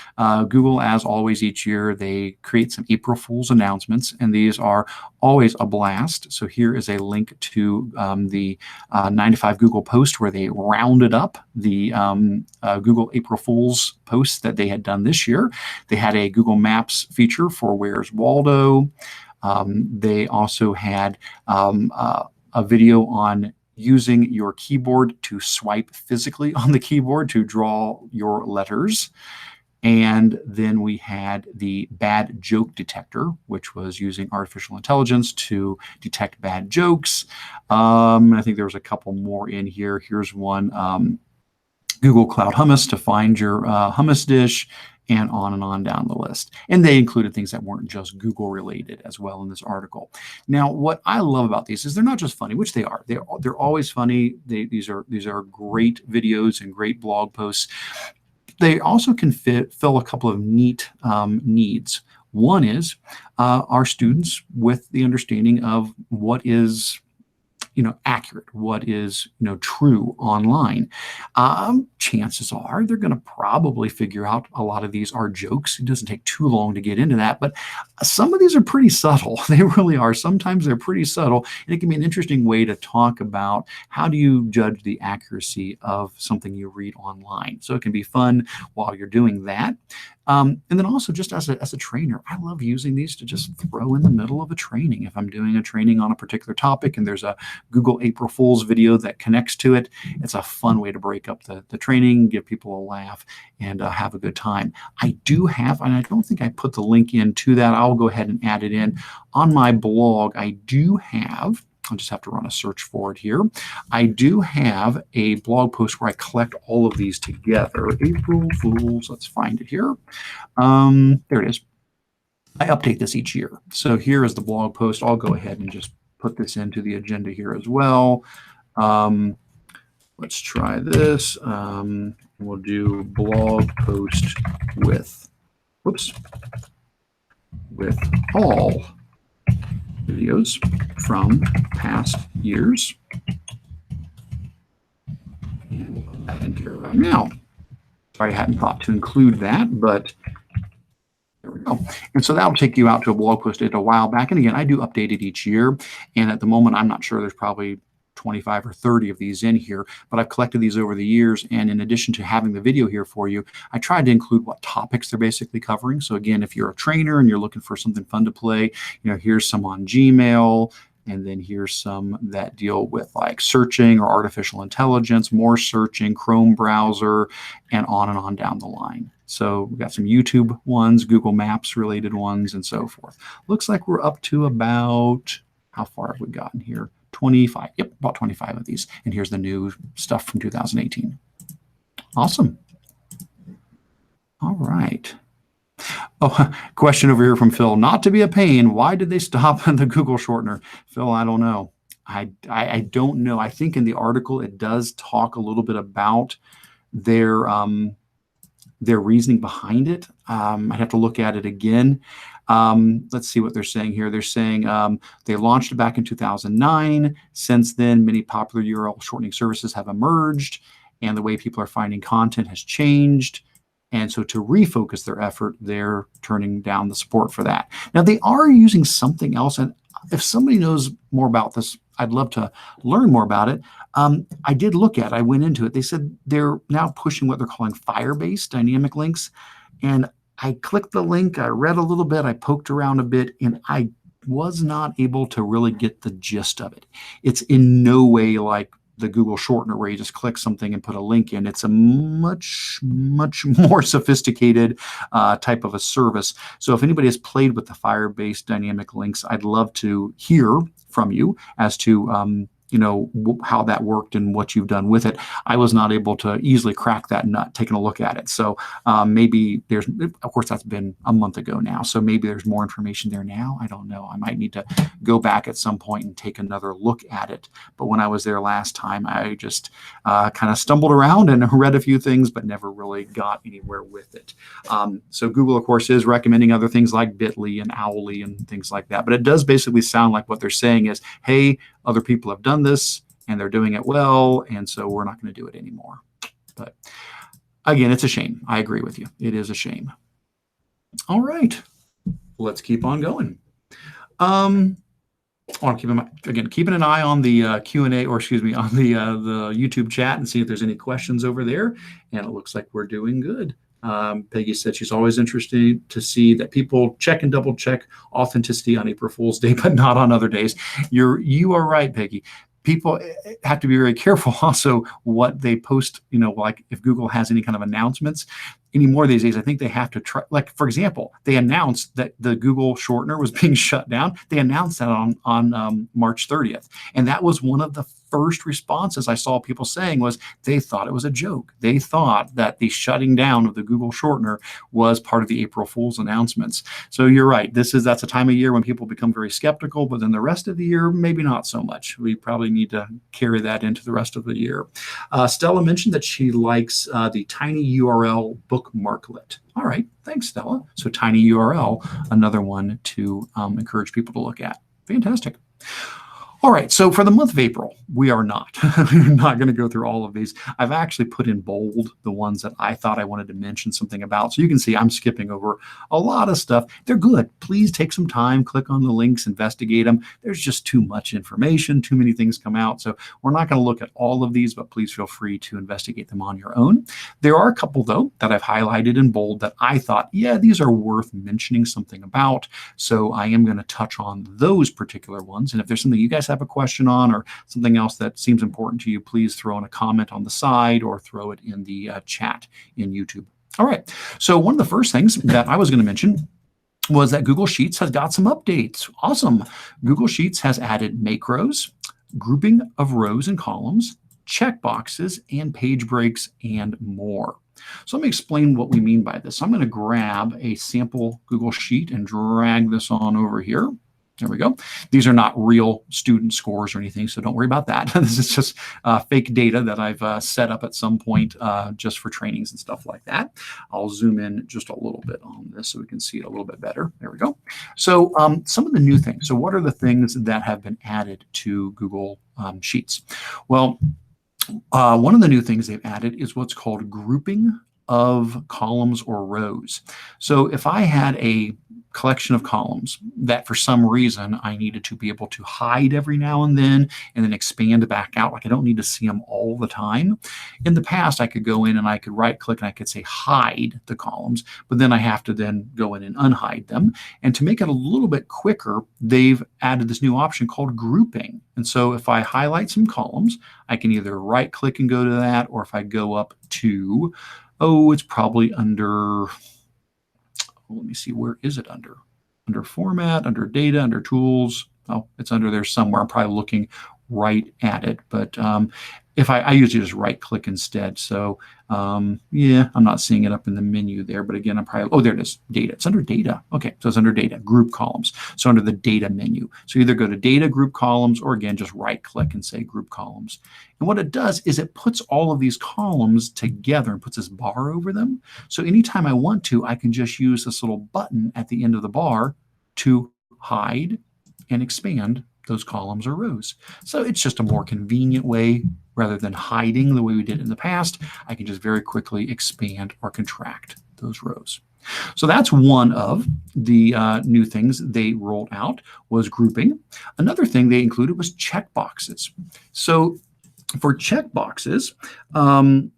Google, as always, each year they create some April Fool's announcements, and these are always a blast. So here is a link to the 9 to 5 Google post where they rounded up the Google April Fool's posts that they had done this year. They had a Google Maps feature for Where's Waldo. They also had a video on using your keyboard to swipe physically on the keyboard to draw your letters. And then we had the bad joke detector, which was using artificial intelligence to detect bad jokes. I think there was a couple more in here. Here's one, Google Cloud Hummus to find your hummus dish, and on down the list. And they included things that weren't just Google related as well in this article. Now, what I love about these is they're not just funny, which they are. They're always funny. These are great videos and great blog posts. They also can fill a couple of neat needs. One is our students with the understanding of what is accurate, what is, true online. Chances are they're going to probably figure out a lot of these are jokes. It doesn't take too long to get into that, but some of these are pretty subtle. They really are. Sometimes they're pretty subtle, and it can be an interesting way to talk about how do you judge the accuracy of something you read online. So it can be fun while you're doing that. And then also just as a trainer, I love using these to just throw in the middle of a training. If I'm doing a training on a particular topic and there's a Google April Fool's video that connects to it, it's a fun way to break up the training, give people a laugh, and have a good time. I do have, and I don't think I put the link into that. I'll go ahead and add it in. On my blog, I do have, I'll just have to run a search for it here. I do have a blog post where I collect all of these together. April Fools, let's find it here. There it is. I update this each year. So here is the blog post. I'll go ahead and just put this into the agenda here as well. Let's try this. We'll do blog post with all videos from past years. And we'll put that in here right now. Sorry, I hadn't thought to include that, but there we go. And so that'll take you out to a blog post I did a while back. And again, I do update it each year. And at the moment, I'm not sure, there's probably 25 or 30 of these in here, but I've collected these over the years. And in addition to having the video here for you, I tried to include what topics they're basically covering. So again, if you're a trainer and you're looking for something fun to play, here's some on Gmail, and then here's some that deal with like searching or artificial intelligence, more searching, Chrome browser, and on down the line. So we've got some YouTube ones, Google Maps related ones, and so forth. Looks like we're up to about, how far have we gotten here? 25. Yep, about 25 of these. And here's the new stuff from 2018. Awesome. All right. Oh, question over here from Phil. Not to be a pain, why did they stop the Google shortener? Phil, I don't know. I don't know. I think in the article it does talk a little bit about their reasoning behind it. I'd have to look at it again. Let's see what they're saying here. They're saying they launched it back in 2009. Since then, many popular URL shortening services have emerged, and the way people are finding content has changed. And so to refocus their effort, they're turning down the support for that. Now, they are using something else. And if somebody knows more about this, I'd love to learn more about it. I did look at it. I went into it. They said they're now pushing what they're calling Firebase dynamic links. And I clicked the link. I read a little bit. I poked around a bit, and I was not able to really get the gist of it. It's in no way like the Google shortener where you just click something and put a link in. It's a much more sophisticated type of a service. So if anybody has played with the Firebase dynamic links, I'd love to hear from you as to how that worked and what you've done with it. I was not able to easily crack that nut taking a look at it. So maybe there's, of course, that's been a month ago now. So maybe there's more information there now. I don't know. I might need to go back at some point and take another look at it. But when I was there last time, I just kind of stumbled around and read a few things, but never really got anywhere with it. So Google, of course, is recommending other things like Bitly and Owly and things like that. But it does basically sound like what they're saying is, hey, other people have done this and they're doing it well, and so we're not going to do it anymore. But again, it's a shame. I agree with you. It is a shame. All right, let's keep on going. I want to keeping an eye on the Q&A, or excuse me, on the YouTube chat and see if there's any questions over there. And it looks like we're doing good. Peggy said she's always interested to see that people check and double check authenticity on April Fool's Day, but not on other days. You are right, Peggy. People have to be very careful also what they post, like if Google has any kind of announcements anymore these days. I think they have to try, like, for example, they announced that the Google shortener was being shut down. They announced that on March 30th. And that was one of the first responses I saw people saying was they thought it was a joke. They thought that the shutting down of the Google shortener was part of the April Fool's announcements. So you're right. That's a time of year when people become very skeptical, but then the rest of the year, maybe not so much. We probably need to carry that into the rest of the year. Stella mentioned that she likes the tiny URL bookmarklet. All right. Thanks, Stella. So tiny URL, another one to encourage people to look at. Fantastic. All right, so for the month of April, we are not. We're not going to go through all of these. I've actually put in bold the ones that I thought I wanted to mention something about. So you can see I'm skipping over a lot of stuff. They're good. Please take some time, click on the links, investigate them. There's just too much information, too many things come out. So we're not going to look at all of these, but please feel free to investigate them on your own. There are a couple, though, that I've highlighted in bold that I thought, yeah, these are worth mentioning something about. So I am going to touch on those particular ones. And if there's something you guys have a question on or something else that seems important to you, please throw in a comment on the side or throw it in the chat in YouTube. All right, so one of the first things that I was going to mention was that Google Sheets has got some updates. Awesome. Google Sheets has added macros, grouping of rows and columns, checkboxes, and page breaks, and more. So let me explain what we mean by this. I'm going to grab a sample Google Sheet and drag this on over here. There we go. These are not real student scores or anything, so don't worry about that. This is just fake data that I've set up at some point just for trainings and stuff like that. I'll zoom in just a little bit on this so we can see it a little bit better. There we go. So some of the new things. So what are the things that have been added to Google Sheets? Well, one of the new things they've added is what's called grouping of columns or rows. So if I had a collection of columns that for some reason I needed to be able to hide every now and then expand back out, like I don't need to see them all the time. In the past, I could go in and I could right click and I could say hide the columns, but then I have to then go in and unhide them. And to make it a little bit quicker, they've added this new option called grouping. And so if I highlight some columns, I can either right click and go to that, or if I go up to, oh, it's probably under, let me see, where is it under? Under format, under data, under tools. Oh, it's under there somewhere. I'm probably looking right at it. But if I usually just right click instead. So yeah, I'm not seeing it up in the menu there. But again, I'm probably, oh, there it is, data. It's under data. Okay, so it's under data, group columns. So under the data menu. So either go to data, group columns, or again, just right click and say group columns. And what it does is it puts all of these columns together and puts this bar over them. So anytime I want to, I can just use this little button at the end of the bar to hide and expand those columns or rows. So it's just a more convenient way rather than hiding the way we did in the past. I can just very quickly expand or contract those rows. So that's one of the new things they rolled out was grouping. Another thing they included was checkboxes. So for checkboxes,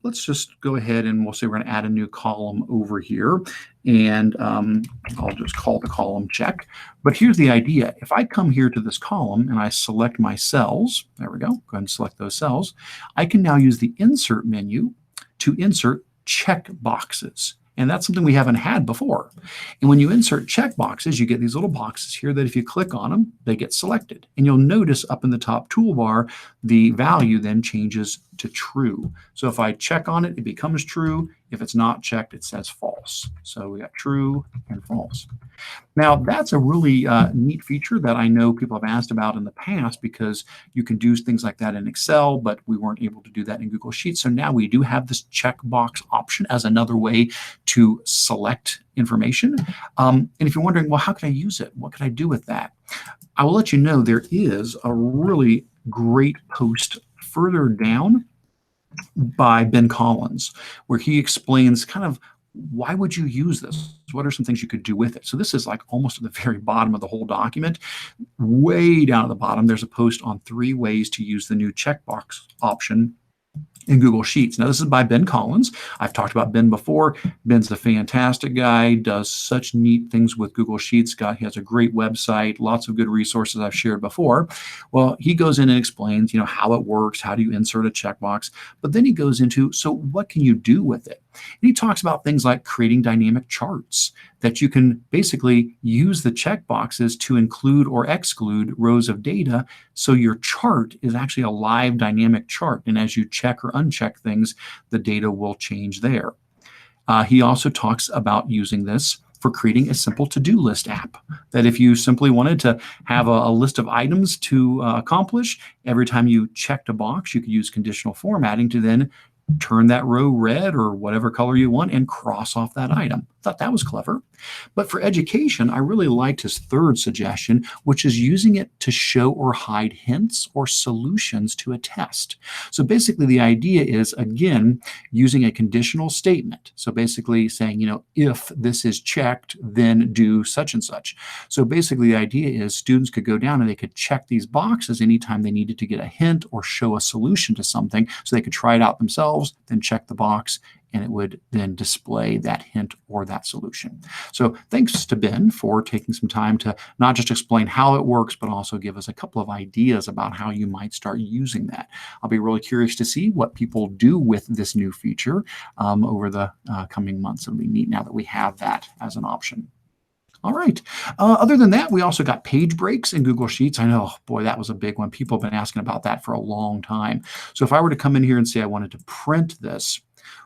let's just go ahead and we'll say we're going to add a new column over here. And I'll just call the column check. But here's the idea. If I come here to this column and I select my cells, there we go, go ahead and select those cells, I can now use the insert menu to insert checkboxes. And that's something we haven't had before. And when you insert checkboxes, you get these little boxes here that if you click on them, they get selected. And you'll notice up in the top toolbar, the value then changes to true. So if I check on it, it becomes true. If it's not checked, it says false. So we got true and false. Now, that's a really neat feature that I know people have asked about in the past because you can do things like that in Excel, but we weren't able to do that in Google Sheets. So now we do have this checkbox option as another way to select information. And if you're wondering, well, how can I use it? What can I do with that? I will let you know there is a really great post further down by Ben Collins, where he explains kind of why would you use this? What are some things you could do with it? So this is like almost at the very bottom of the whole document. Way down at the bottom, there's a post on 3 ways to use the new checkbox option in Google Sheets. Now, this is by Ben Collins. I've talked about Ben before. Ben's a fantastic guy, does such neat things with Google Sheets. He has a great website, lots of good resources I've shared before. Well, he goes in and explains, how it works, how do you insert a checkbox, but then he goes into, so what can you do with it? And he talks about things like creating dynamic charts that you can basically use the checkboxes to include or exclude rows of data. So your chart is actually a live dynamic chart. And as you check or uncheck things, the data will change there. He also talks about using this for creating a simple to-do list app that if you simply wanted to have a list of items to accomplish, every time you checked a box, you could use conditional formatting to then turn that row red or whatever color you want and cross off that item. Thought that was clever. But for education, I really liked his third suggestion, which is using it to show or hide hints or solutions to a test. So basically the idea is, again, using a conditional statement. So basically saying, if this is checked, then do such and such. So basically the idea is students could go down and they could check these boxes anytime they needed to get a hint or show a solution to something, so they could try it out themselves, then check the box, and it would then display that hint or that solution. So thanks to Ben for taking some time to not just explain how it works, but also give us a couple of ideas about how you might start using that. I'll be really curious to see what people do with this new feature over the coming months. It'll be neat now that we have that as an option. All right. Other than that, we also got page breaks in Google Sheets. I know, boy, that was a big one. People have been asking about that for a long time. So if I were to come in here and say I wanted to print this,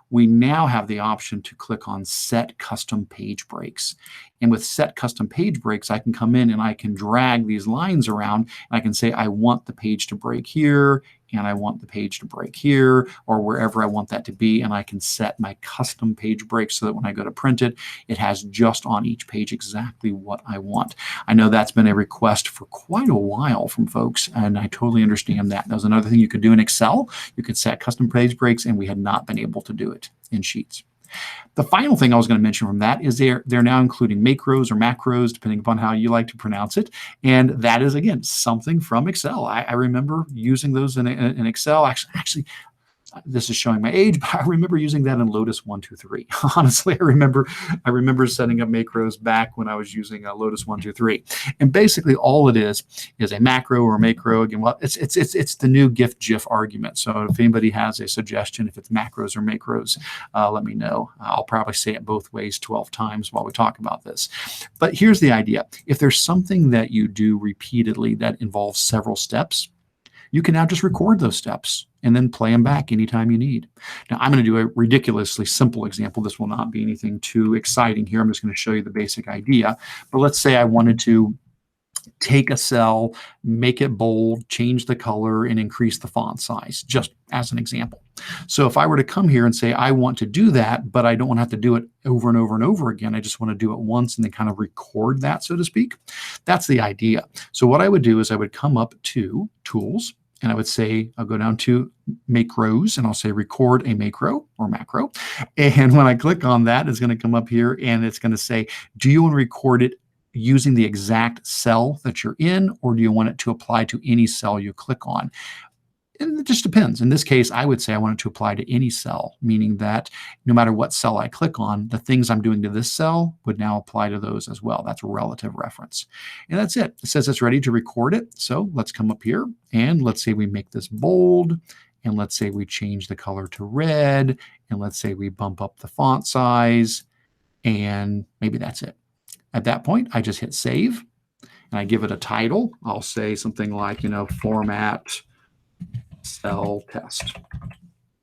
we now have the option to click on Set Custom Page Breaks. And with Set Custom Page Breaks, I can come in and I can drag these lines around, and I can say I want the page to break here, and I want the page to break here, or wherever I want that to be, and I can set my custom page break so that when I go to print it, it has just on each page exactly what I want. I know that's been a request for quite a while from folks, and I totally understand that. That was another thing you could do in Excel. You could set custom page breaks, and we had not been able to do it in Sheets. The final thing I was going to mention from that is they're now including macros or macros, depending upon how you like to pronounce it. And that is, again, something from Excel. I remember using those in Excel. Actually, this is showing my age, but I remember using that in Lotus 1-2-3. Honestly, I remember setting up macros back when I was using Lotus 1-2-3. And basically, all it is a macro or macro. Again, well, it's the new GIF argument. So if anybody has a suggestion, if it's macros or macros, let me know. I'll probably say it both ways 12 times while we talk about this. But here's the idea: if there's something that you do repeatedly that involves several steps, you can now just record those steps and then play them back anytime you need. Now, I'm going to do a ridiculously simple example. This will not be anything too exciting here. I'm just going to show you the basic idea. But let's say I wanted to take a cell, make it bold, change the color, and increase the font size, just as an example. So if I were to come here and say, I want to do that, but I don't want to have to do it over and over and over again, I just want to do it once and then kind of record that, so to speak. That's the idea. So what I would do is I would come up to Tools, and I would say, I'll go down to macros, and I'll say record a macro or macro. And when I click on that, it's going to come up here and it's going to say, do you want to record it using the exact cell that you're in, or do you want it to apply to any cell you click on? And it just depends. In this case, I would say I want it to apply to any cell, meaning that no matter what cell I click on, the things I'm doing to this cell would now apply to those as well. That's a relative reference. And that's it. It says it's ready to record it. So let's come up here and let's say we make this bold, and let's say we change the color to red, and let's say we bump up the font size, and maybe that's it. At that point, I just hit save and I give it a title. I'll say something like, format cell test.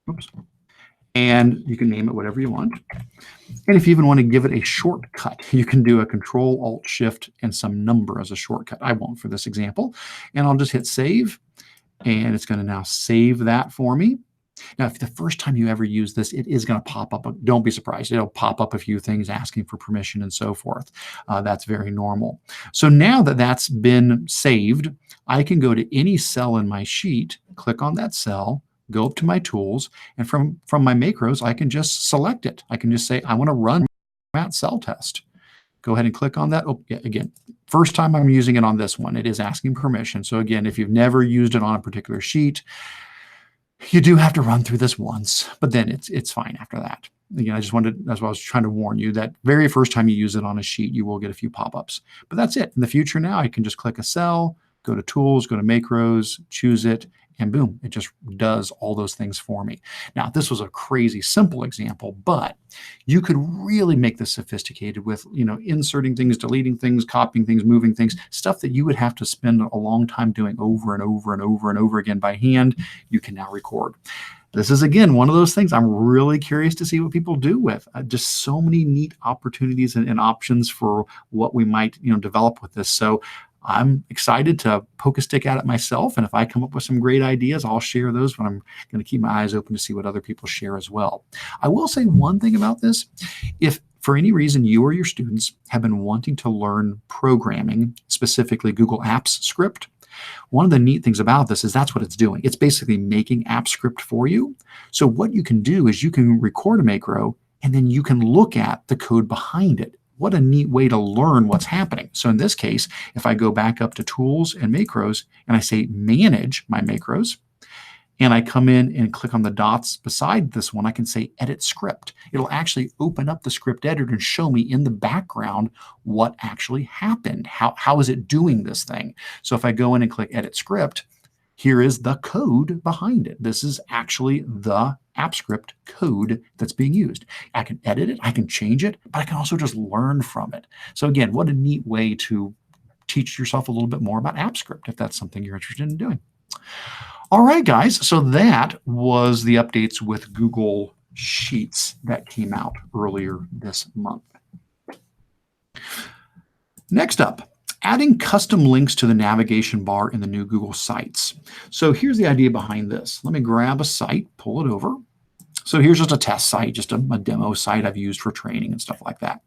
Oops. And you can name it whatever you want. And if you even want to give it a shortcut, you can do a Control, Alt, Shift, and some number as a shortcut. I won't for this example. And I'll just hit save, and it's going to now save that for me. Now, if the first time you ever use this, it is going to pop up. Don't be surprised. It'll pop up a few things asking for permission and so forth. That's very normal. So now that that's been saved, I can go to any cell in my sheet, click on that cell, go up to my tools, and from my macros, I can just select it. I can just say, I want to run that cell test. Go ahead and click on that. Oh, yeah, again, first time I'm using it on this one, it is asking permission. So again, if you've never used it on a particular sheet, you do have to run through this once, but then it's fine after that. Again, that's why I was trying to warn you that very first time you use it on a sheet, you will get a few pop-ups. But that's it. In the future now, I can just click a cell, go to Tools, go to Macros, choose it, and boom, it just does all those things for me. Now, this was a crazy simple example, but you could really make this sophisticated with, inserting things, deleting things, copying things, moving things, stuff that you would have to spend a long time doing over and over and over and over again by hand. You can now record. This is, again, one of those things I'm really curious to see what people do with. Just so many neat opportunities and options for what we might, develop with this. So I'm excited to poke a stick at it myself. And if I come up with some great ideas, I'll share those, but I'm going to keep my eyes open to see what other people share as well. I will say one thing about this. If for any reason you or your students have been wanting to learn programming, specifically Google Apps script, one of the neat things about this is that's what it's doing. It's basically making app script for you. So what you can do is you can record a macro and then you can look at the code behind it. What a neat way to learn what's happening. So in this case, if I go back up to Tools and Macros and I say Manage my macros, and I come in and click on the dots beside this one, I can say Edit Script. It'll actually open up the script editor and show me in the background what actually happened. How is it doing this thing? So if I go in and click Edit Script, here is the code behind it. This is actually the app script code that's being used. I can edit it, I can change it, but I can also just learn from it. So again, what a neat way to teach yourself a little bit more about app script if that's something you're interested in doing. All right, guys, so that was the updates with Google Sheets that came out earlier this month. Next up, adding custom links to the navigation bar in the new Google Sites. So here's the idea behind this. Let me grab a site, pull it over. So here's just a test site, just a demo site I've used for training and stuff like that.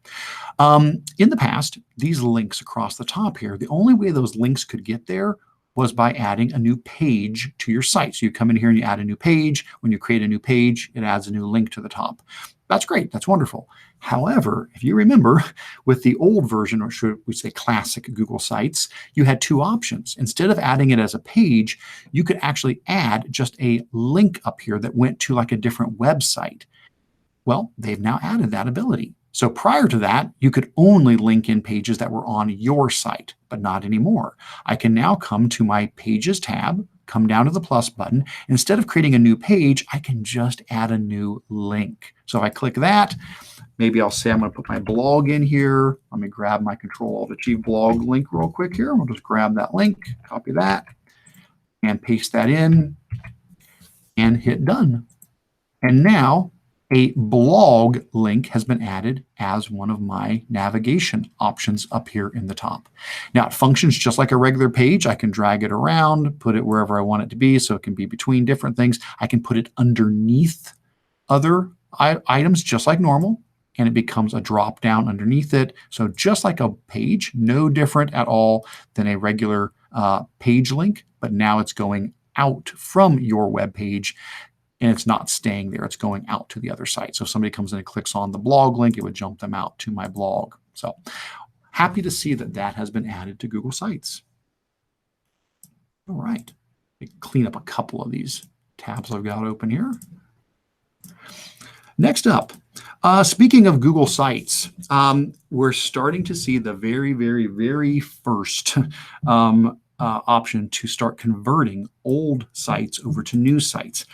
In the past, these links across the top here, the only way those links could get there was by adding a new page to your site. So you come in here and you add a new page. When you create a new page, it adds a new link to the top. That's great. That's wonderful. However, if you remember, with the old version, or should we say classic Google Sites, you had two options. Instead of adding it as a page, you could actually add just a link up here that went to like a different website. Well, they've now added that ability. So prior to that, you could only link in pages that were on your site, but not anymore. I can now come to my Pages tab, come down to the plus button. Instead of creating a new page, I can just add a new link. So if I click that, maybe I'll say I'm going to put my blog in here. Let me grab my Control-Alt-Achieve blog link real quick here. We'll just grab that link, copy that, and paste that in, and hit done. And now a blog link has been added as one of my navigation options up here in the top. Now it functions just like a regular page. I can drag it around, put it wherever I want it to be, so it can be between different things. I can put it underneath other items just like normal, and it becomes a drop down underneath it. So just like a page, no different at all than a regular page link, but now it's going out from your web page. And it's not staying there. It's going out to the other site. So if somebody comes in and clicks on the blog link, it would jump them out to my blog. So happy to see that that has been added to Google Sites. All right. Let me clean up a couple of these tabs I've got open here. Next up, speaking of Google Sites, we're starting to see the very first option to start converting old sites over to new sites.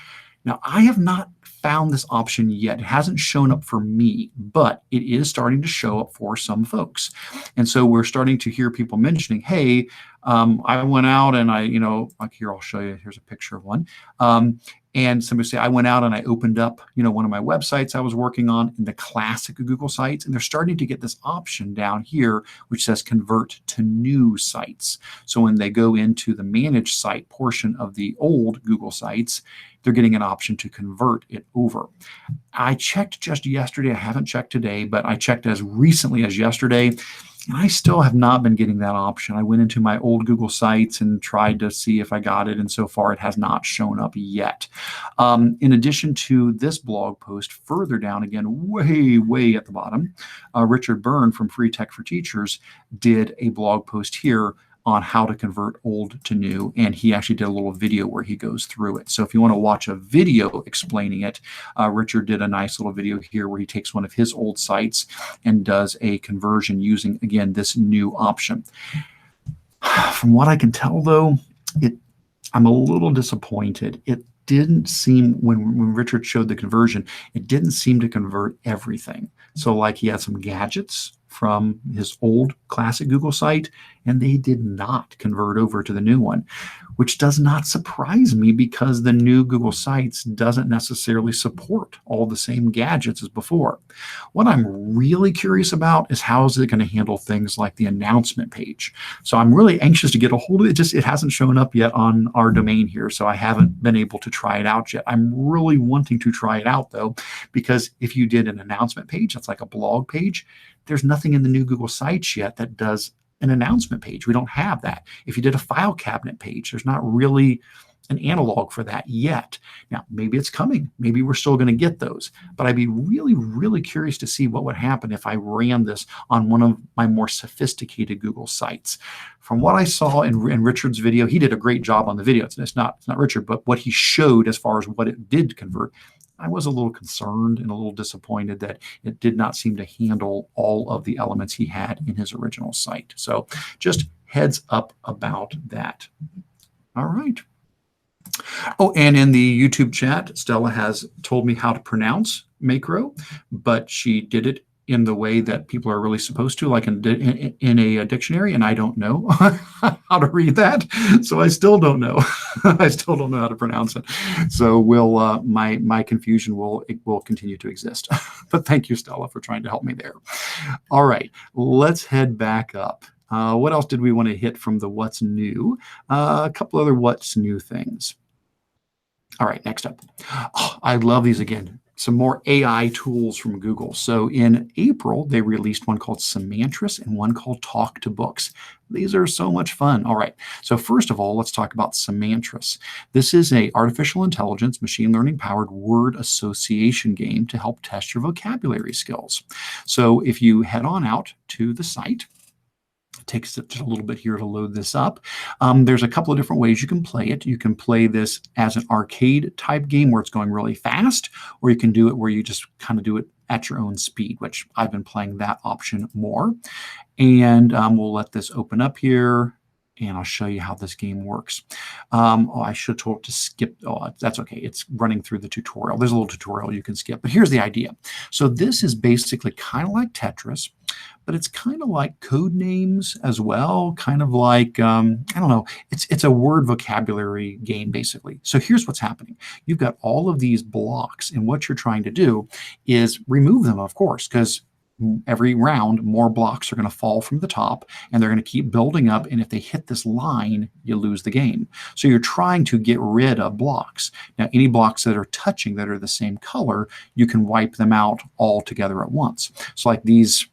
Now, I have not found this option yet. It hasn't shown up for me, but it is starting to show up for some folks. And so we're starting to hear people mentioning, hey, I went out and like here, I'll show you, here's a picture of one. And somebody say, I went out and I opened up, one of my websites I was working on in the classic Google Sites, and they're starting to get this option down here, which says convert to new sites. So when they go into the manage site portion of the old Google Sites, they're getting an option to convert it over. I checked just yesterday. I haven't checked today, but I checked as recently as yesterday. And I still have not been getting that option. I went into my old Google Sites and tried to see if I got it, and so far it has not shown up yet. In addition to this blog post, further down again, way at the bottom, Richard Byrne from Free Tech for Teachers did a blog post here on how to convert old to new, and he actually did a little video where he goes through it. So if you want to watch a video explaining it, Richard did a nice little video here where he takes one of his old sites and does a conversion using, again, this new option. From what I can tell, though, I'm a little disappointed. It didn't seem, when Richard showed the conversion, it didn't seem to convert everything. So like he had some gadgets from his old classic Google site, and they did not convert over to the new one, which does not surprise me because the new Google Sites doesn't necessarily support all the same gadgets as before. What I'm really curious about is how is it going to handle things like the announcement page. So I'm really anxious to get a hold of it. It hasn't shown up yet on our domain here, so I haven't been able to try it out yet. I'm really wanting to try it out though, because if you did an announcement page, that's like a blog page, there's nothing in the new Google Sites yet that does an announcement page. We don't have that. If you did a file cabinet page, there's not really an analog for that yet. Now, maybe it's coming. Maybe we're still going to get those. But I'd be really, really curious to see what would happen if I ran this on one of my more sophisticated Google Sites. From what I saw in Richard's video, he did a great job on the video. It's not Richard, but what he showed as far as what it did convert, I was a little concerned and a little disappointed that it did not seem to handle all of the elements he had in his original site. So just heads up about that. All right. Oh, and in the YouTube chat, Stella has told me how to pronounce macro, but she did it in the way that people are really supposed to, like in a dictionary, and I don't know how to read that, so I still don't know. I still don't know how to pronounce it. So my confusion will continue to exist. But thank you, Stella, for trying to help me there. All right, let's head back up. What else did we want to hit from the what's new? A couple other what's new things. All right, next up. Oh, I love these again. Some more AI tools from Google. So in April, they released one called Semantris and one called Talk to Books. These are so much fun. All right. So first of all, let's talk about Semantris. This is an artificial intelligence, machine learning powered word association game to help test your vocabulary skills. So if you head on out to the site, it takes just a little bit here to load this up. There's a couple of different ways you can play it. You can play this as an arcade type game where it's going really fast, or you can do it where you just kind of do it at your own speed, which I've been playing that option more. And we'll let this open up here, and I'll show you how this game works. Oh, I should have told to skip. Oh, that's okay. It's running through the tutorial. There's a little tutorial you can skip, but here's the idea. So this is basically kind of like Tetris, but it's kind of like code names as well, kind of like, I don't know, it's a word vocabulary game, basically. So here's what's happening. You've got all of these blocks, and what you're trying to do is remove them, of course, because every round, more blocks are going to fall from the top, and they're going to keep building up, and if they hit this line, you lose the game. So you're trying to get rid of blocks. Now, any blocks that are touching that are the same color, you can wipe them out all together at once. So like these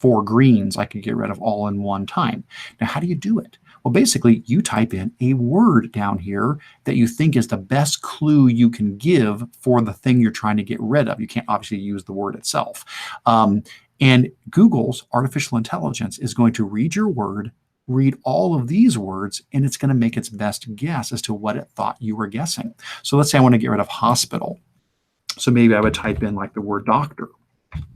4 greens, I could get rid of all in one time. Now, how do you do it? Well, basically, you type in a word down here that you think is the best clue you can give for the thing you're trying to get rid of. You can't obviously use the word itself. And Google's artificial intelligence is going to read your word, read all of these words, and it's going to make its best guess as to what it thought you were guessing. So let's say I want to get rid of hospital. So maybe I would type in like the word doctor.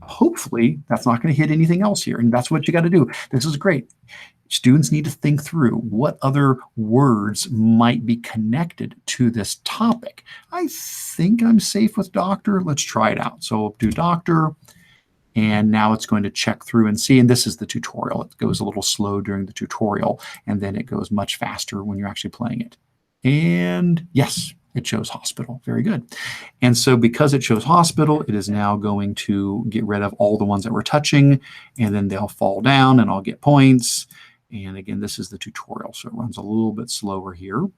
Hopefully, that's not going to hit anything else here, and that's what you got to do. This is great. Students need to think through what other words might be connected to this topic. I think I'm safe with doctor. Let's try it out. So we'll do doctor. And now it's going to check through and see, and this is the tutorial. It goes a little slow during the tutorial, and then it goes much faster when you're actually playing it. And yes, it shows hospital. Very good. And so because it shows hospital, it is now going to get rid of all the ones that we're touching, and then they'll fall down, and I'll get points. And again, this is the tutorial, so it runs a little bit slower here.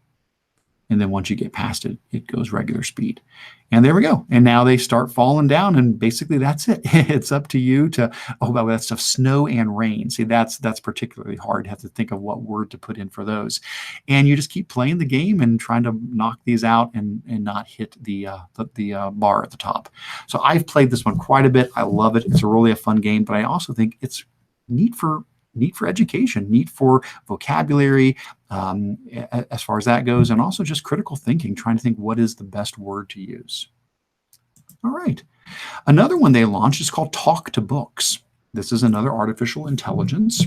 And then once you get past it, it goes regular speed. And there we go. And now they start falling down, and basically that's it. It's up to you to, oh, by the way, that stuff, snow and rain. See, that's particularly hard. You have to think of what word to put in for those. And you just keep playing the game and trying to knock these out and not hit the bar at the top. So I've played this one quite a bit. I love it. It's really a fun game, but I also think it's neat for education, neat for vocabulary, as far as that goes, and also just critical thinking, trying to think what is the best word to use. All right. Another one they launched is called Talk to Books. This is another artificial intelligence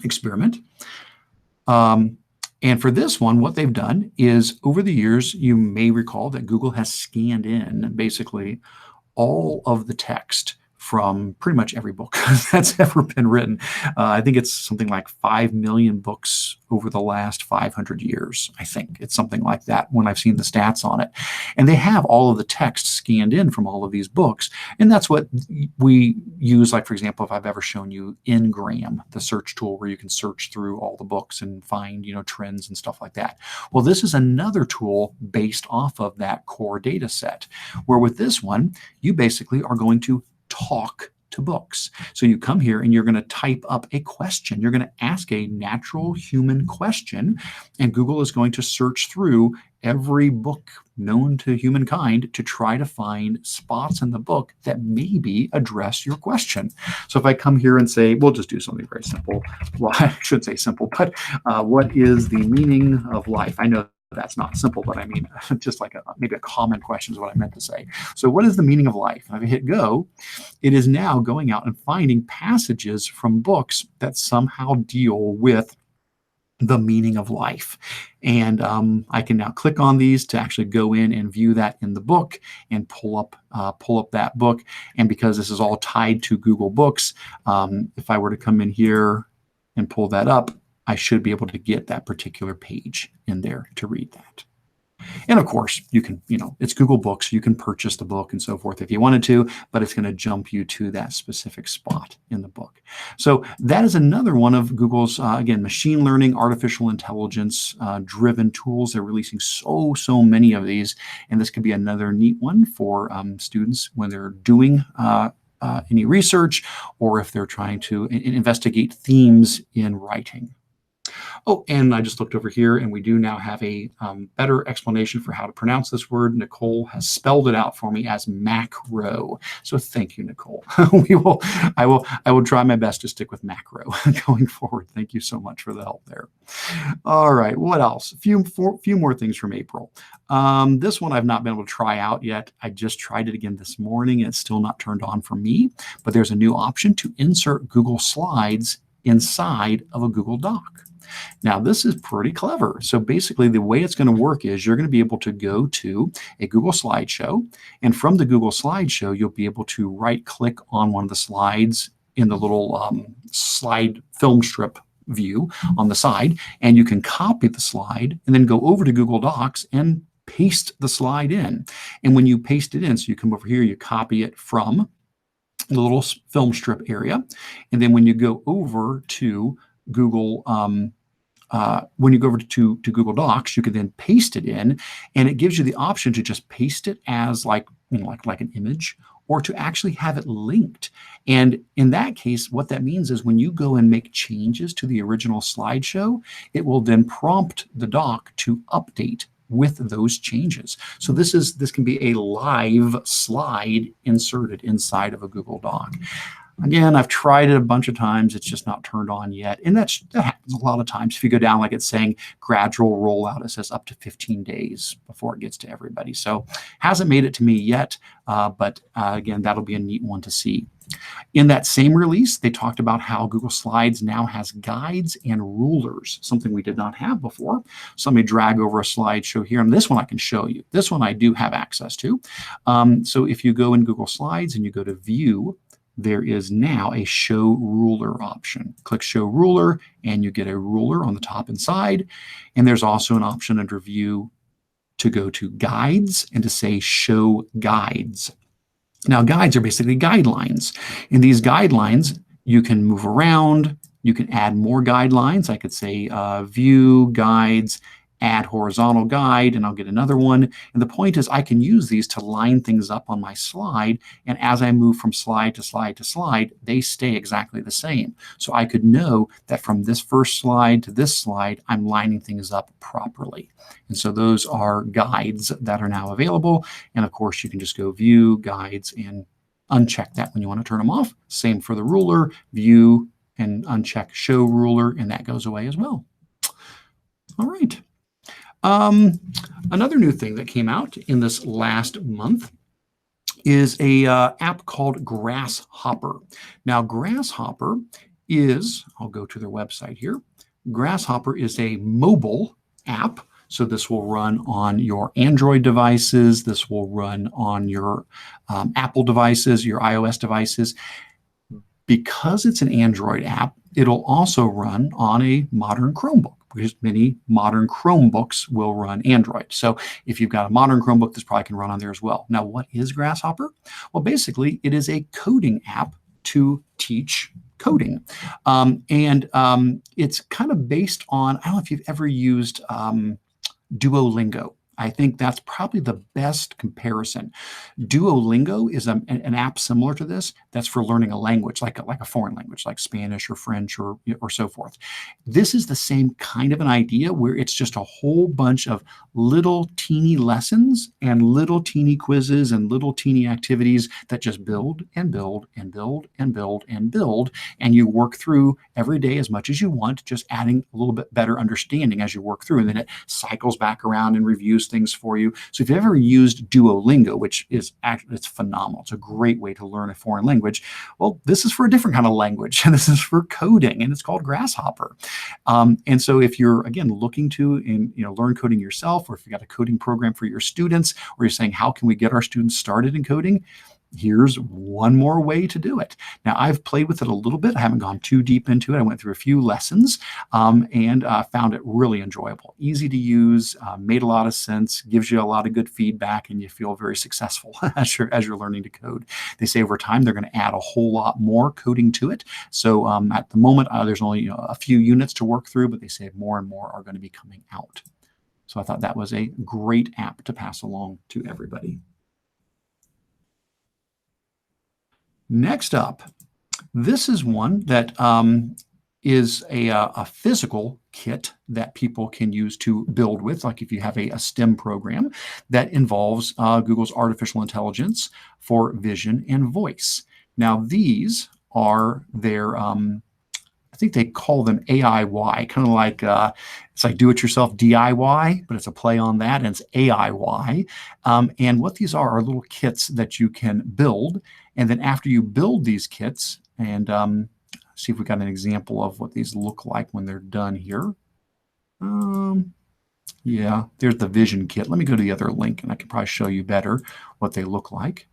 experiment. And for this one, what they've done is over the years, you may recall that Google has scanned in basically all of the text from pretty much every book that's ever been written. I think it's something like 5 million books over the last 500 years. I think it's something like that when I've seen the stats on it. And they have all of the text scanned in from all of these books. And that's what we use. Like, for example, if I've ever shown you Ngram, the search tool where you can search through all the books and find, trends and stuff like that. Well, this is another tool based off of that core data set, where with this one, you basically are going to talk to books. So you come here and you're going to type up a question. You're going to ask a natural human question, and Google is going to search through every book known to humankind to try to find spots in the book that maybe address your question. So if I come here and say, we'll just do something very simple. Well, I should say simple, but what is the meaning of life? I know that's not simple, but I mean, just like maybe a common question is what I meant to say. So what is the meaning of life? If I hit go, it is now going out and finding passages from books that somehow deal with the meaning of life. And I can now click on these to actually go in and view that in the book and pull up that book. And because this is all tied to Google Books, if I were to come in here and pull that up, I should be able to get that particular page in there to read that. And of course, you can, it's Google Books. You can purchase the book and so forth if you wanted to, but it's going to jump you to that specific spot in the book. So that is another one of Google's, again, machine learning, artificial intelligence driven tools. They're releasing so many of these. And this could be another neat one for students when they're doing any research, or if they're trying to investigate themes in writing. Oh, and I just looked over here, and we do now have a better explanation for how to pronounce this word. Nicole has spelled it out for me as macro. So thank you, Nicole. I will try my best to stick with macro going forward. Thank you so much for the help there. All right, what else? A few more things from April. This one I've not been able to try out yet. I just tried it again this morning, and it's still not turned on for me. But there's a new option to insert Google Slides inside of a Google Doc. Now, this is pretty clever. So basically, the way it's going to work is you're going to be able to go to a Google slideshow, and from the Google slideshow, you'll be able to right-click on one of the slides in the little slide film strip view on the side, and you can copy the slide and then go over to Google Docs and paste the slide in. And when you paste it in, so you come over here, you copy it from the little film strip area, and then when you go over to Google, when you go over to Google Docs, you can then paste it in, and it gives you the option to just paste it as like an image, or to actually have it linked. And in that case, what that means is when you go and make changes to the original slideshow, it will then prompt the doc to update with those changes. So this can be a live slide inserted inside of a Google Doc. Again, I've tried it a bunch of times. It's just not turned on yet. And that happens a lot of times. If you go down, like it's saying gradual rollout, it says up to 15 days before it gets to everybody. So hasn't made it to me yet, but again, that'll be a neat one to see. In that same release, they talked about how Google Slides now has guides and rulers, something we did not have before. So let me drag over a slideshow here, and this one I can show you. This one I do have access to. So if you go in Google Slides and you go to View, there is now a Show Ruler option. Click Show Ruler, and you get a ruler on the top and side. And there's also an option under View to go to Guides and to say Show Guides. Now, guides are basically guidelines. In these guidelines, you can move around. You can add more guidelines. I could say View, Guides, Add Horizontal Guide, and I'll get another one. And the point is I can use these to line things up on my slide. And as I move from slide to slide to slide, they stay exactly the same. So I could know that from this first slide to this slide, I'm lining things up properly. And so those are guides that are now available. And of course, you can just go View, Guides, and uncheck that when you want to turn them off. Same for the ruler, View, and uncheck Show Ruler, and that goes away as well. All right. Another new thing that came out in this last month is a app called Grasshopper. Now, Grasshopper is, I'll go to their website here. Grasshopper is a mobile app So this will run on your Android devices. This will run on your Apple devices, your iOS devices. Because it's an Android app, it'll also run on a modern Chromebook, because many modern Chromebooks will run Android. So if you've got a modern Chromebook, this probably can run on there as well. Now, what is Grasshopper? Well, basically, it is a coding app to teach coding. It's kind of based on, I don't know if you've ever used Duolingo. I think that's probably the best comparison. Duolingo is an app similar to this that's for learning a language, like a foreign language, like Spanish or French or so forth. This is the same kind of an idea where it's just a whole bunch of little teeny lessons and little teeny quizzes and little teeny activities that just build and build and build and build and build. And you work through every day as much as you want, just adding a little bit better understanding as you work through. And then it cycles back around and reviews things for you. So if you've ever used Duolingo, which is actually, it's phenomenal. It's a great way to learn a foreign language. Well, this is for a different kind of language, and this is for coding, and it's called Grasshopper. And so if you're, again, looking to learn coding yourself, or if you've got a coding program for your students, or you're saying, how can we get our students started in coding? Here's one more way to do it. Now, I've played with it a little bit. I haven't gone too deep into it. I went through a few lessons and found it really enjoyable. Easy to use, made a lot of sense, gives you a lot of good feedback, and you feel very successful as you're learning to code. They say over time they're going to add a whole lot more coding to it. So at the moment, there's only a few units to work through, but they say more and more are going to be coming out. So I thought that was a great app to pass along to everybody. Next up, this is one that is a physical kit that people can use to build with, like if you have a STEM program that involves Google's artificial intelligence for vision and voice. Now, these are their, I think they call them AIY, kind of like, it's like do-it-yourself DIY, but it's a play on that, and it's AIY. And what these are little kits that you can build. And then after you build these kits, and see if we got an example of what these look like when they're done here. Yeah, there's the vision kit. Let me go to the other link, and I can probably show you better what they look like.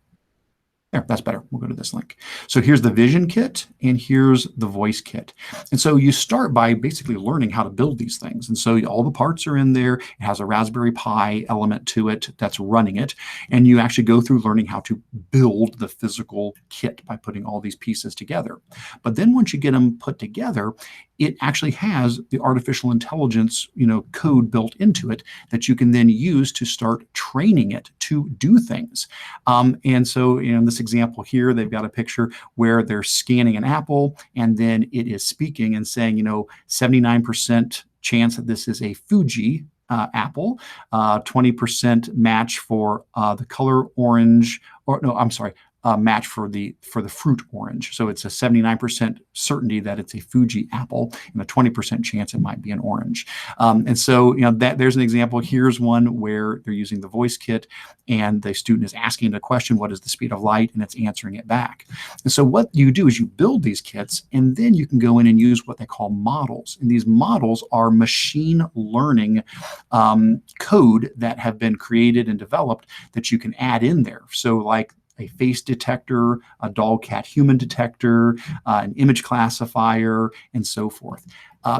There, that's better. We'll go to this link. So here's the vision kit, and here's the voice kit. And so you start by basically learning how to build these things. And so all the parts are in there. It has a Raspberry Pi element to it that's running it. And you actually go through learning how to build the physical kit by putting all these pieces together. But then once you get them put together, it actually has the artificial intelligence, code built into it that you can then use to start training it to do things. And so in this example here, they've got a picture where they're scanning an apple, and then it is speaking and saying, 79% chance that this is a Fuji apple, 20% match for the color orange, or no, I'm sorry, match for the fruit orange. So it's a 79% certainty that it's a Fuji apple, and a 20% chance it might be an orange. And so there's an example. Here's one where they're using the voice kit, and the student is asking the question, what is the speed of light? And it's answering it back. And so what you do is you build these kits, and then you can go in and use what they call models. And these models are machine learning code that have been created and developed that you can add in there. So like a face detector, a dog, cat, human detector, an image classifier, and so forth.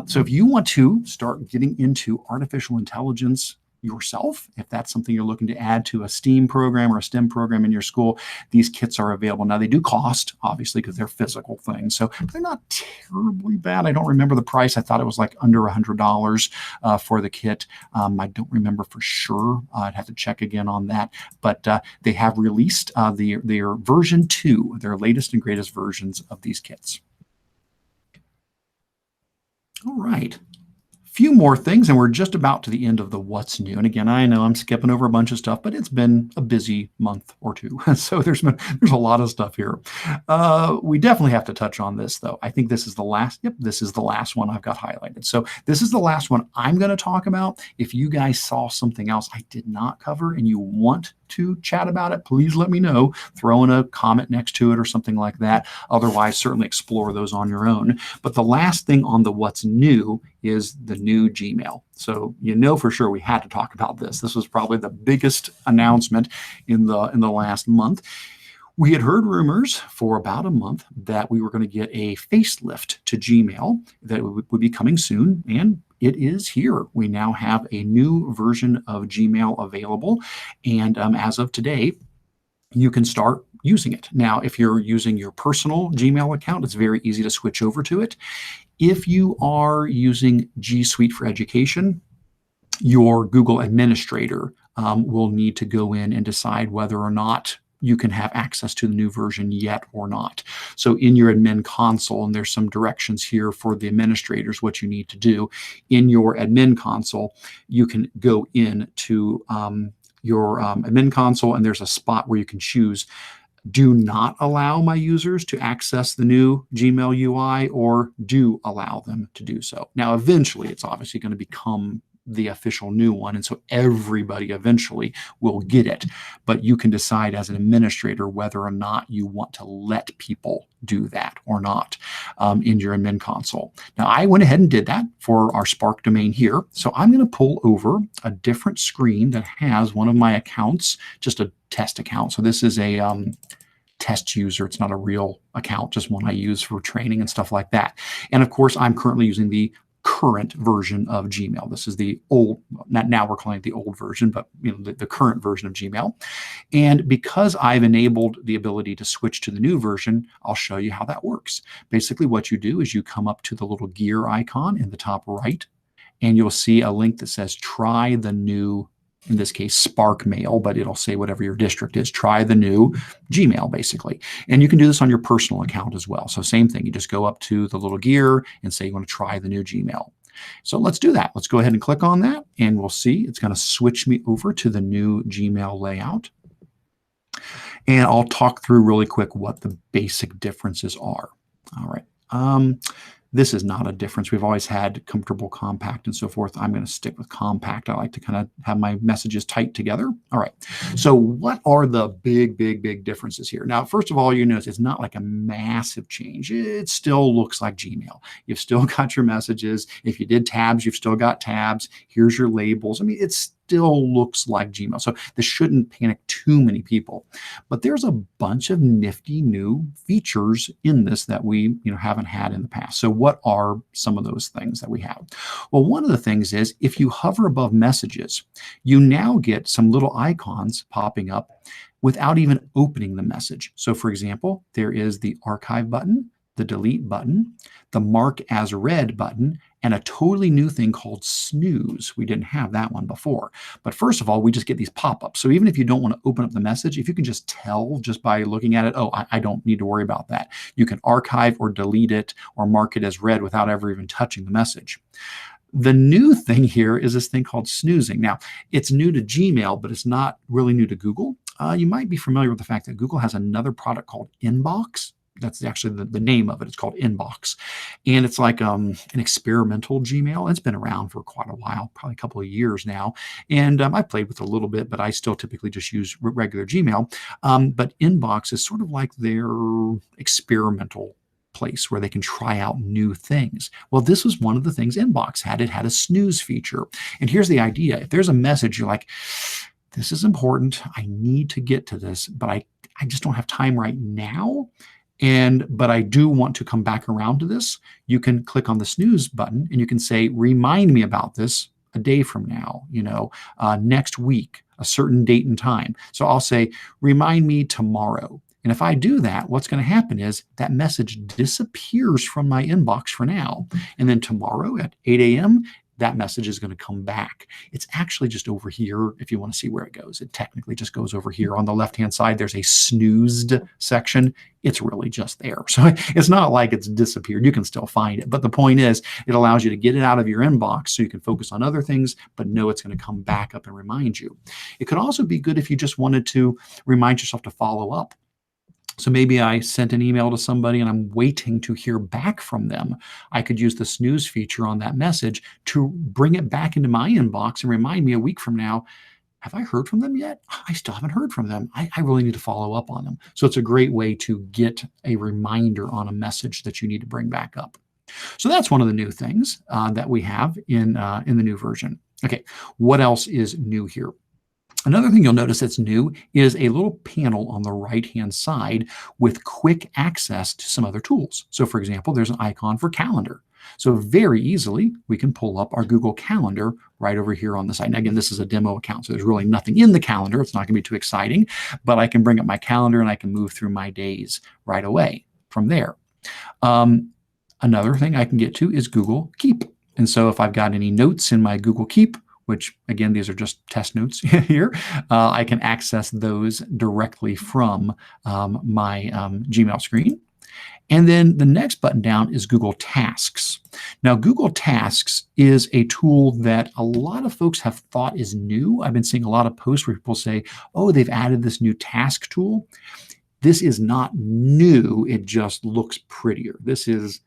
So if you want to start getting into artificial intelligence yourself, if that's something you're looking to add to a STEAM program or a STEM program in your school, these kits are available. Now, they do cost, obviously, because they're physical things. So they're not terribly bad. I don't remember the price. I thought it was like under $100 for the kit. I don't remember for sure. I'd have to check again on that. But they have released their version 2, their latest and greatest versions of these kits. All right. Few more things, and we're just about to the end of the what's new. And again, I know I'm skipping over a bunch of stuff, but it's been a busy month or two. So there's a lot of stuff here. We definitely have to touch on this, though. I think this is the last. Yep, this is the last one I've got highlighted. So this is the last one I'm going to talk about. If you guys saw something else I did not cover and you want to chat about it, please let me know. Throw in a comment next to it or something like that. Otherwise, certainly explore those on your own. But the last thing on the what's new is the new Gmail. So you know for sure we had to talk about this. This was probably the biggest announcement in the last month. We had heard rumors for about a month that we were going to get a facelift to Gmail that would be coming soon, and it is here. We now have a new version of Gmail available, and as of today, you can start using it. Now, if you're using your personal Gmail account, it's very easy to switch over to it. If you are using G Suite for Education, your Google administrator will need to go in and decide whether or not you can have access to the new version yet or not. So in your admin console, and there's some directions here for the administrators, what you need to do. In your admin console, you can go in to your admin console, and there's a spot where you can choose do not allow my users to access the new Gmail UI or do allow them to do so. Now, eventually, it's obviously going to become the official new one, and so everybody eventually will get it. But you can decide as an administrator whether or not you want to let people do that or not in your admin console. Now, I went ahead and did that for our Spark domain here. So I'm going to pull over a different screen that has one of my accounts, just a test account. So this is a test user. It's not a real account, just one I use for training and stuff like that. And of course, I'm currently using the current version of Gmail. This is the old, now we're calling it the old version, but the current version of Gmail. And because I've enabled the ability to switch to the new version, I'll show you how that works. Basically, what you do is you come up to the little gear icon in the top right, and you'll see a link that says try the new, in this case, Spark Mail, but it'll say whatever your district is, try the new Gmail, basically. And you can do this on your personal account as well. So same thing, you just go up to the little gear and say you want to try the new Gmail. So let's do that. Let's go ahead and click on that, and we'll see it's going to switch me over to the new Gmail layout. And I'll talk through really quick what the basic differences are. All right. This is not a difference. We've always had comfortable, compact, and so forth. I'm going to stick with compact. I like to kind of have my messages tight together. All right. So what are the big differences here? Now, first of all, you notice it's not like a massive change. It still looks like Gmail. You've still got your messages. If you did tabs, you've still got tabs. Here's your labels. I mean, it's still looks like Gmail. So this shouldn't panic too many people. But there's a bunch of nifty new features in this that we haven't had in the past. So what are some of those things that we have? Well, one of the things is if you hover above messages, you now get some little icons popping up without even opening the message. So for example, there is the archive button, the delete button, the mark as read button, and a totally new thing called snooze. We didn't have that one before. But first of all, we just get these pop-ups. So even if you don't want to open up the message, if you can just tell just by looking at it, oh, I don't need to worry about that. You can archive or delete it or mark it as read without ever even touching the message. The new thing here is this thing called snoozing. Now, it's new to Gmail, but it's not really new to Google. You might be familiar with the fact that Google has another product called Inbox. That's actually the name of it. It's called Inbox. And it's like an experimental Gmail. It's been around for quite a while, probably a couple of years now. And I played with it a little bit, but I still typically just use regular Gmail. But Inbox is sort of like their experimental place where they can try out new things. Well, this was one of the things Inbox had. It had a snooze feature. And here's the idea. If there's a message, you're like, this is important. I need to get to this, but I just don't have time right now. But I do want to come back around to this. You can click on the snooze button and you can say, remind me about this a day from now, next week, a certain date and time. So I'll say, remind me tomorrow. And if I do that, what's going to happen is that message disappears from my inbox for now. And then tomorrow at 8 a.m., that message is going to come back. It's actually just over here if you want to see where it goes. It technically just goes over here on the left-hand side. There's a snoozed section. It's really just there. So it's not like it's disappeared. You can still find it. But the point is, it allows you to get it out of your inbox so you can focus on other things, but know it's going to come back up and remind you. It could also be good if you just wanted to remind yourself to follow up. So maybe I sent an email to somebody and I'm waiting to hear back from them. I could use the snooze feature on that message to bring it back into my inbox and remind me a week from now, have I heard from them yet? I still haven't heard from them. I really need to follow up on them. So it's a great way to get a reminder on a message that you need to bring back up. So that's one of the new things that we have in the new version. Okay, what else is new here? Another thing you'll notice that's new is a little panel on the right-hand side with quick access to some other tools. So for example, there's an icon for calendar. So very easily, we can pull up our Google Calendar right over here on the side. And again, this is a demo account, so there's really nothing in the calendar. It's not going to be too exciting, but I can bring up my calendar and I can move through my days right away from there. Another thing I can get to is Google Keep. And so if I've got any notes in my Google Keep, which again, these are just test notes here, I can access those directly from my Gmail screen. And then the next button down is Google Tasks. Now, Google Tasks is a tool that a lot of folks have thought is new. I've been seeing a lot of posts where people say, oh, they've added this new task tool. This is not new. It just looks prettier. This is,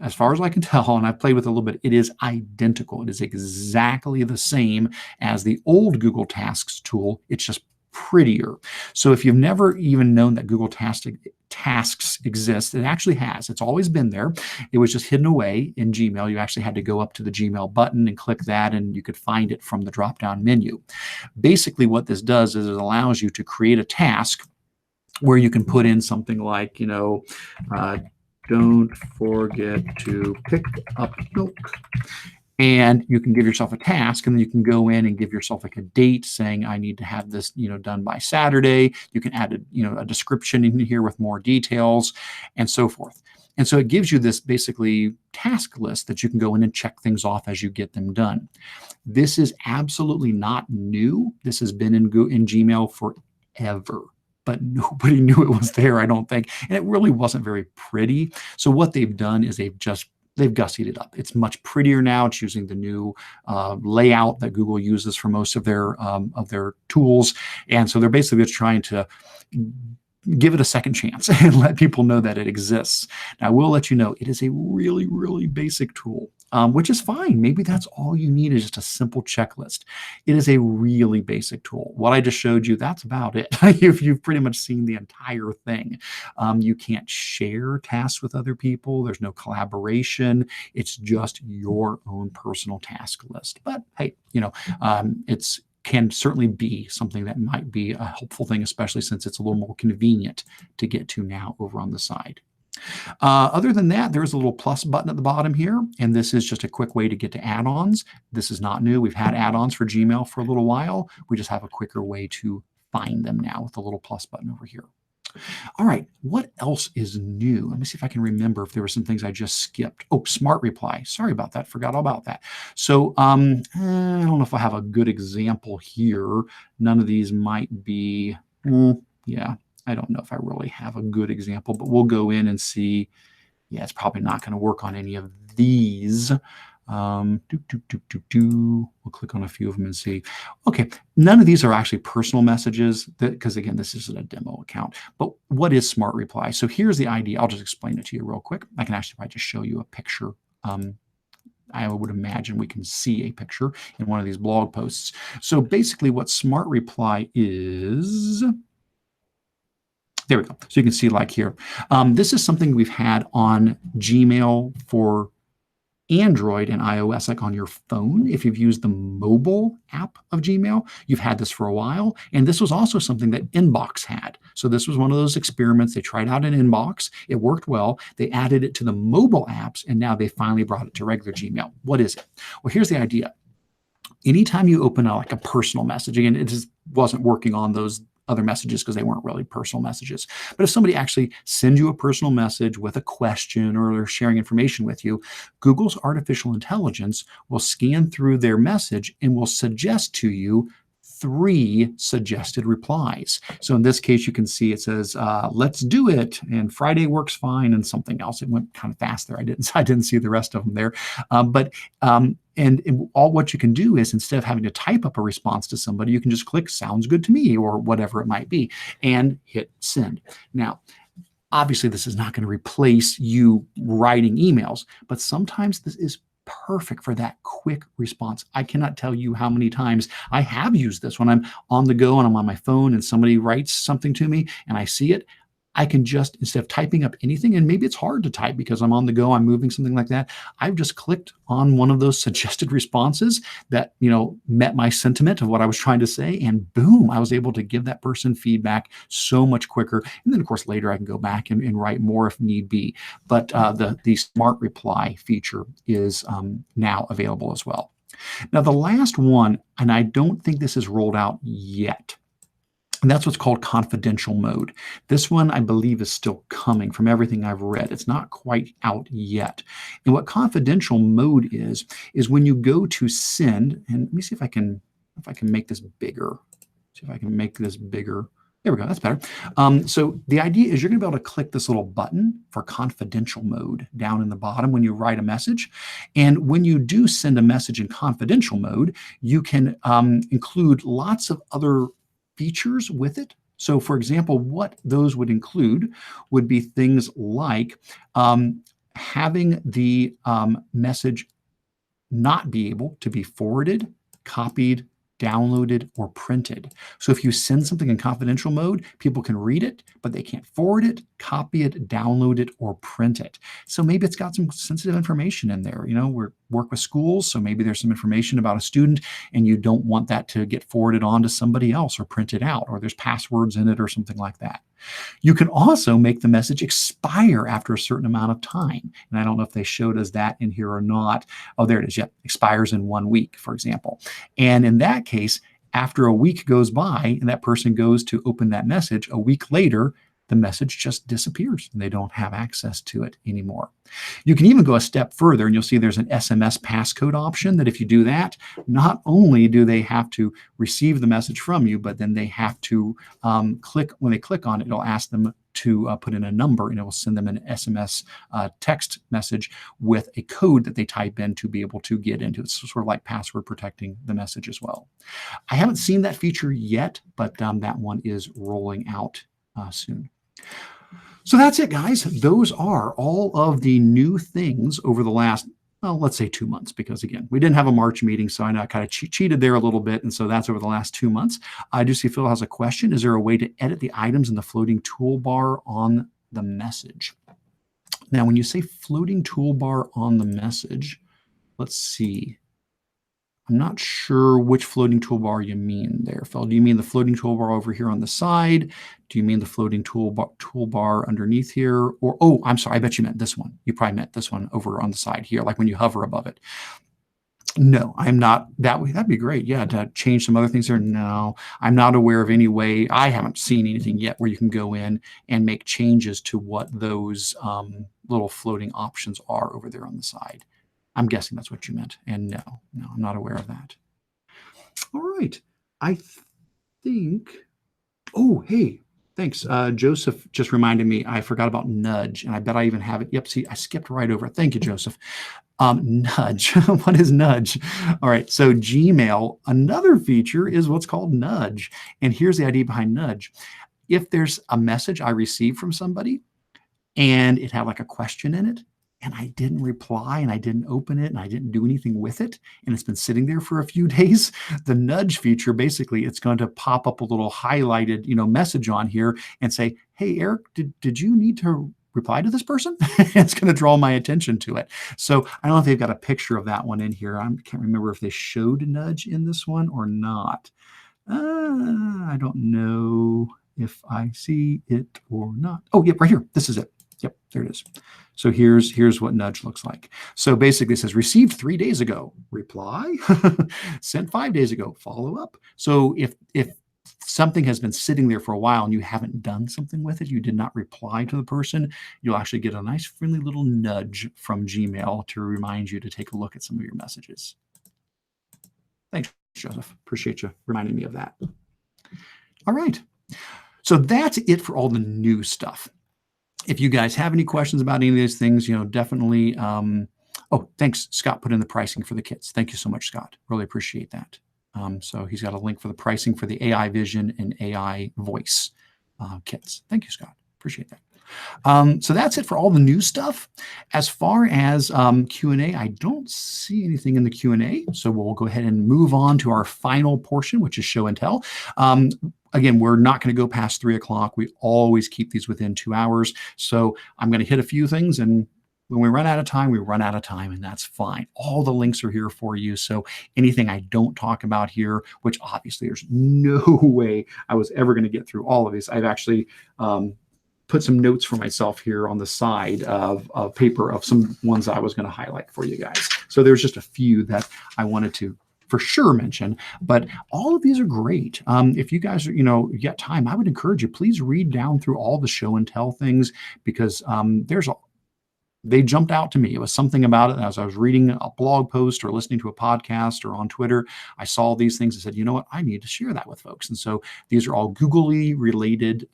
as far as I can tell, and I've played with it a little bit, it is identical. It is exactly the same as the old Google Tasks tool. It's just prettier. So if you've never even known that Google Tasks exist, it actually has. It's always been there. It was just hidden away in Gmail. You actually had to go up to the Gmail button and click that, and you could find it from the drop-down menu. Basically, what this does is it allows you to create a task where you can put in something like, don't forget to pick up milk. And you can give yourself a task, and then you can go in and give yourself like a date saying, I need to have this, done by Saturday. You can add a description in here with more details and so forth. And so it gives you this basically task list that you can go in and check things off as you get them done. This is absolutely not new. This has been in Gmail forever, but nobody knew it was there, I don't think. And it really wasn't very pretty. So what they've done is they've gussied it up. It's much prettier now. It's using the new layout that Google uses for most of their tools. And so they're basically just trying to give it a second chance and let people know that it exists. Now, I will let you know, it is a really, really basic tool, which is fine. Maybe that's all you need is just a simple checklist. It is a really basic tool. What I just showed you, that's about it. You've pretty much seen the entire thing. You can't share tasks with other people. There's no collaboration. It's just your own personal task list. But hey, it's can certainly be something that might be a helpful thing, especially since it's a little more convenient to get to now over on the side. Other than that, there's a little plus button at the bottom here, and this is just a quick way to get to add-ons. This is not new. We've had add-ons for Gmail for a little while. We just have a quicker way to find them now with the little plus button over here. All right, what else is new? Let me see if I can remember if there were some things I just skipped. Oh, Smart Reply. Sorry about that. Forgot all about that. So I don't know if I have a good example here. None of these might be, yeah, I don't know if I really have a good example, but we'll go in and see. Yeah, it's probably not going to work on any of these. We'll click on a few of them and see. Okay, none of these are actually personal messages because again, this isn't a demo account. But what is Smart Reply? So here's the idea. I'll just explain it to you real quick. I can actually probably just show you a picture. I would imagine we can see a picture in one of these blog posts. So basically what Smart Reply is, there we go. So you can see like here. This is something we've had on Gmail for Android and iOS, like on your phone. If you've used the mobile app of Gmail, you've had this for a while. And this was also something that Inbox had. So this was one of those experiments. They tried out in Inbox. It worked well. They added it to the mobile apps, and now they finally brought it to regular Gmail. What is it? Well, here's the idea. Anytime you open like a personal message, again, it just wasn't working on those other messages because they weren't really personal messages. But if somebody actually sends you a personal message with a question or they're sharing information with you, Google's artificial intelligence will scan through their message and will suggest to you 3 suggested replies. So in this case, you can see it says, let's do it. And Friday works fine and something else. It went kind of fast there. I didn't see the rest of them there. And all what you can do is instead of having to type up a response to somebody, you can just click sounds good to me or whatever it might be and hit send. Now, obviously, this is not going to replace you writing emails, but sometimes this is perfect for that quick response. I cannot tell you how many times I have used this when I'm on the go and I'm on my phone and somebody writes something to me and I see it. I can just, instead of typing up anything, and maybe it's hard to type because I'm on the go, I'm moving, something like that, I've just clicked on one of those suggested responses that, met my sentiment of what I was trying to say, and boom, I was able to give that person feedback so much quicker. And then, of course, later I can go back and write more if need be. But the Smart Reply feature is now available as well. Now, the last one, and I don't think this is rolled out yet, and that's what's called confidential mode. This one, I believe, is still coming from everything I've read. It's not quite out yet. And what confidential mode is when you go to send, and let me see if I can make this bigger. See if I can make this bigger. There we go, that's better. So the idea is you're gonna be able to click this little button for confidential mode down in the bottom when you write a message. And when you do send a message in confidential mode, you can include lots of other features with it. So for example, what those would include would be things like having the message not be able to be forwarded, copied, downloaded, or printed. So if you send something in confidential mode, people can read it, but they can't forward it, copy it, download it, or print it. So maybe it's got some sensitive information in there. We work with schools, so maybe there's some information about a student and you don't want that to get forwarded on to somebody else or printed out, or there's passwords in it or something like that. You can also make the message expire after a certain amount of time. And I don't know if they showed us that in here or not. Oh, there it is. Yep, expires in 1 week, for example. And in that case, after a week goes by and that person goes to open that message, a week later, the message just disappears and they don't have access to it anymore. You can even go a step further and you'll see there's an SMS passcode option that if you do that, not only do they have to receive the message from you, but then they have to when they click on it, it'll ask them to put in a number and it will send them an SMS text message with a code that they type in to be able to get into. It's sort of like password protecting the message as well. I haven't seen that feature yet, but that one is rolling out soon. So that's it, guys. Those are all of the new things over the last, well, let's say 2 months, because again, we didn't have a March meeting, so I know I kind of cheated there a little bit. And so that's over the last 2 months. I do see Phil has a question. Is there a way to edit the items in the floating toolbar on the message? Now, when you say floating toolbar on the message, let's see. I'm not sure which floating toolbar you mean there, Phil. Do you mean the floating toolbar over here on the side? Do you mean the floating toolbar underneath here? Or, oh, I'm sorry, I bet you meant this one. You probably meant this one over on the side here, like when you hover above it. No, I'm not that way. That'd be great. Yeah, to change some other things there. No, I'm not aware of any way. I haven't seen anything yet where you can go in and make changes to what those little floating options are over there on the side. I'm guessing that's what you meant. And no, I'm not aware of that. All right. I think, oh, hey, thanks. Joseph just reminded me I forgot about nudge, and I bet I even have it. Yep, see, I skipped right over it. Thank you, Joseph. Nudge. What is nudge? All right, so Gmail, another feature is what's called nudge. And here's the idea behind nudge. If there's a message I received from somebody and it had like a question in it, and I didn't reply and I didn't open it and I didn't do anything with it, and it's been sitting there for a few days, the nudge feature, basically, it's going to pop up a little highlighted, message on here and say, hey, Eric, did you need to reply to this person? It's going to draw my attention to it. So I don't know if they've got a picture of that one in here. I can't remember if they showed nudge in this one or not. I don't know if I see it or not. Oh, yep, right here. This is it. Yep, there it is. So here's what nudge looks like. So basically it says received 3 days ago, reply, sent 5 days ago, follow up. So if something has been sitting there for a while and you haven't done something with it, you did not reply to the person, you'll actually get a nice friendly little nudge from Gmail to remind you to take a look at some of your messages. Thanks, Joseph. Appreciate you reminding me of that. All right. So that's it for all the new stuff. If you guys have any questions about any of these things, definitely. Oh, thanks. Scott put in the pricing for the kits. Thank you so much, Scott. Really appreciate that. So he's got a link for the pricing for the AI Vision and AI Voice kits. Thank you, Scott. Appreciate that. So that's it for all the new stuff. As far as Q&A, I don't see anything in the Q&A, so we'll go ahead and move on to our final portion, which is show and tell. Again, we're not going to go past 3 o'clock. We always keep these within 2 hours. So I'm going to hit a few things, and when we run out of time, we run out of time, and that's fine. All the links are here for you. So anything I don't talk about here, which obviously there's no way I was ever going to get through all of these. I've actually put some notes for myself here on the side of paper of some ones I was going to highlight for you guys. So there's just a few that I wanted to for sure mention, but all of these are great. If you guys are, you get time, I would encourage you, please read down through all the show and tell things, because they jumped out to me. It was something about it as I was reading a blog post or listening to a podcast or on Twitter. I saw these things and said, you know what, I need to share that with folks. And so these are all Googley related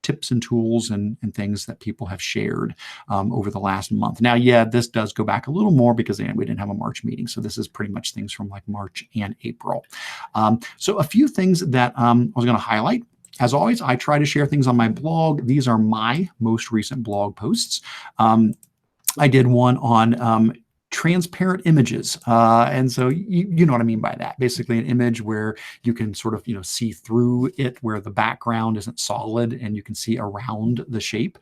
tips and tools and things that people have shared over the last month. Now, yeah, this does go back a little more because we didn't have a March meeting. So this is pretty much things from like March and April. So a few things that I was going to highlight. As always, I try to share things on my blog. These are my most recent blog posts. I did one on transparent images. And so you know what I mean by that. Basically an image where you can sort of, see through it, where the background isn't solid and you can see around the shape.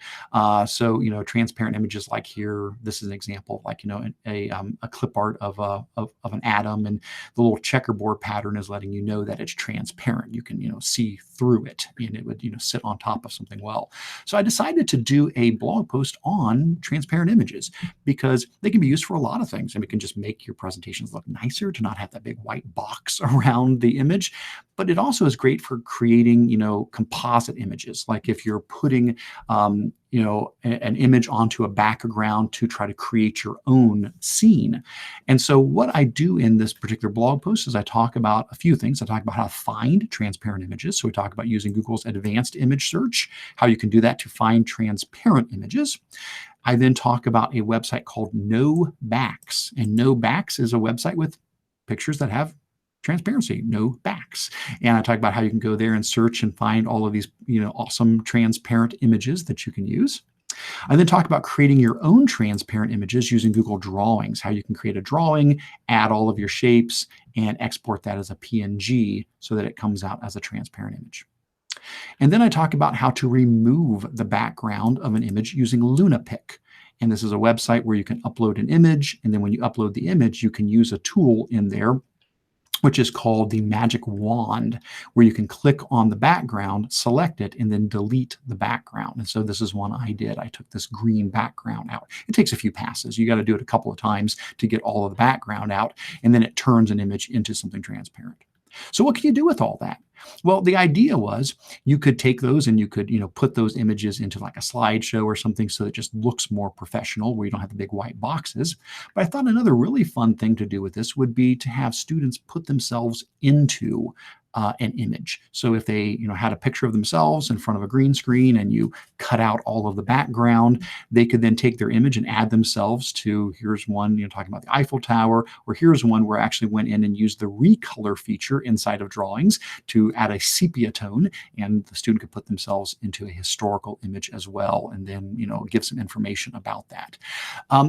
So, transparent images like here, this is an example, like, a clip art of an atom, and the little checkerboard pattern is letting you know that it's transparent. You can, see through it, and it would, sit on top of something well. So I decided to do a blog post on transparent images because they can be used for a lot of things, and it can just make your presentations look nicer to not have that big white box around the image. But it also is great for creating, composite images. Like if you're putting, an image onto a background to try to create your own scene. And so what I do in this particular blog post is I talk about a few things. I talk about how to find transparent images. So we talk about using Google's advanced image search, how you can do that to find transparent images. I then talk about a website called No Backs, and No Backs is a website with pictures that have transparency, no backs. And I talk about how you can go there and search and find all of these, awesome transparent images that you can use. I then talk about creating your own transparent images using Google Drawings, how you can create a drawing, add all of your shapes, and export that as a PNG so that it comes out as a transparent image. And then I talk about how to remove the background of an image using LunaPic. And this is a website where you can upload an image, and then when you upload the image, you can use a tool in there which is called the magic wand, where you can click on the background, select it, and then delete the background. And so this is one I did. I took this green background out. It takes a few passes. You got to do it a couple of times to get all of the background out, and then it turns an image into something transparent. So what can you do with all that? Well, the idea was you could take those and you could, put those images into like a slideshow or something so it just looks more professional, where you don't have the big white boxes. But I thought another really fun thing to do with this would be to have students put themselves into an image. So if they, had a picture of themselves in front of a green screen and you cut out all of the background, they could then take their image and add themselves to, here's one, talking about the Eiffel Tower, or here's one where I actually went in and used the recolor feature inside of drawings to add a sepia tone, and the student could put themselves into a historical image as well, and then, give some information about that.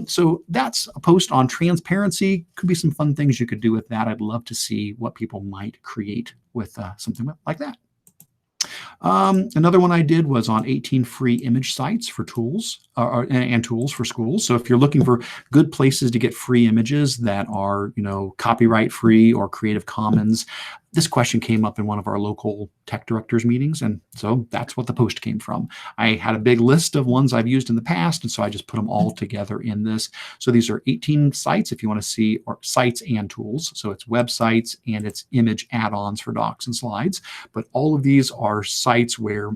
So that's a post on transparency. Could be some fun things you could do with that. I'd love to see what people might create with something like that. Another one I did was on 18 free image sites for tools and tools for schools. So if you're looking for good places to get free images that are, copyright free or Creative Commons, this question came up in one of our local tech directors meetings. And so that's what the post came from. I had a big list of ones I've used in the past, and so I just put them all together in this. So these are 18 sites if you want to see, or sites and tools. So it's websites and it's image add-ons for docs and slides. But all of these are sites where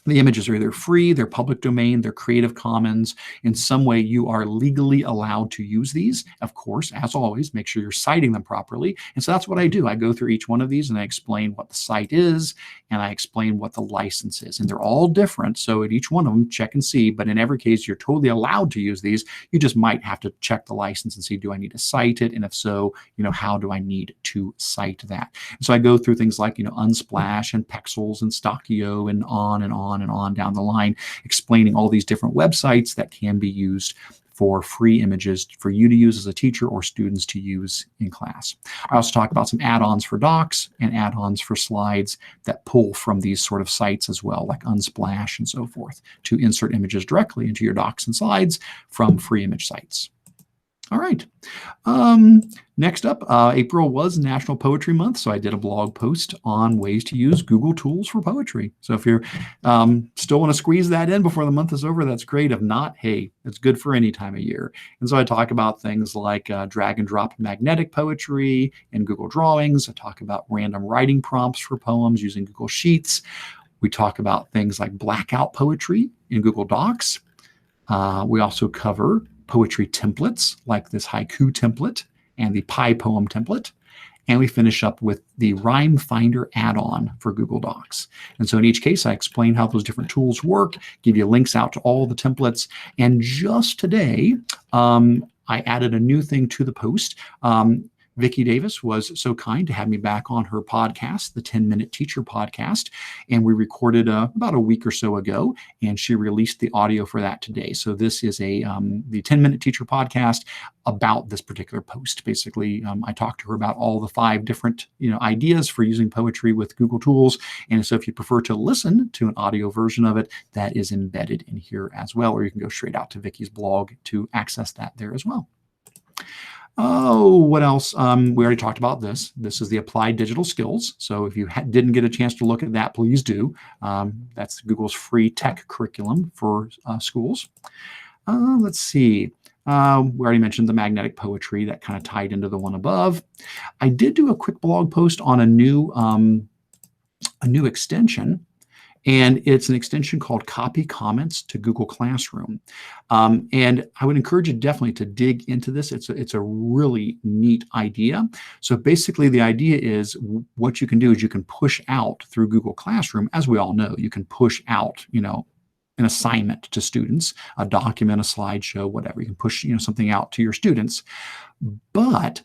the images are either free, they're public domain, they're Creative Commons. In some way, you are legally allowed to use these. Of course, as always, make sure you're citing them properly. And so that's what I do. I go through each one of these and I explain what the site is, and I explain what the license is. And they're all different. So at each one of them, check and see. But in every case, you're totally allowed to use these. You just might have to check the license and see, do I need to cite it? And if so, how do I need to cite that? And so I go through things like, Unsplash and Pexels and Stockio and on and and on down the line, explaining all these different websites that can be used for free images for you to use as a teacher or students to use in class. I also talk about some add-ons for docs and add-ons for slides that pull from these sort of sites as well, like Unsplash and so forth, to insert images directly into your docs and slides from free image sites. All right. Next up, April was National Poetry Month, so I did a blog post on ways to use Google tools for poetry. So if you're still want to squeeze that in before the month is over, that's great. If not, hey, it's good for any time of year. And so I talk about things like drag and drop magnetic poetry in Google Drawings. I talk about random writing prompts for poems using Google Sheets. We talk about things like blackout poetry in Google Docs. We also cover poetry templates like this haiku template and the Pi poem template. And we finish up with the Rhyme Finder add-on for Google Docs. And so in each case, I explain how those different tools work, give you links out to all the templates. And just today, I added a new thing to the post. Vicki Davis was so kind to have me back on her podcast, the 10-Minute Teacher podcast, and we recorded about a week or so ago, and she released the audio for that today. So this is the 10-Minute Teacher podcast about this particular post. Basically, I talked to her about all the 5 different ideas for using poetry with Google tools, and so if you prefer to listen to an audio version of it, that is embedded in here as well, or you can go straight out to Vicki's blog to access that there as well. Oh, what else? We already talked about this. This is the Applied Digital Skills. So if you didn't get a chance to look at that, please do. That's Google's free tech curriculum for schools. Let's see. We already mentioned the magnetic poetry that kind of tied into the one above. I did do a quick blog post on a new extension. And it's an extension called Copy Comments to Google Classroom. And I would encourage you definitely to dig into this. It's a really neat idea. So basically the idea is what you can do is you can push out through Google Classroom. As we all know, you can push out, an assignment to students, a document, a slideshow, whatever. You can push, something out to your students. But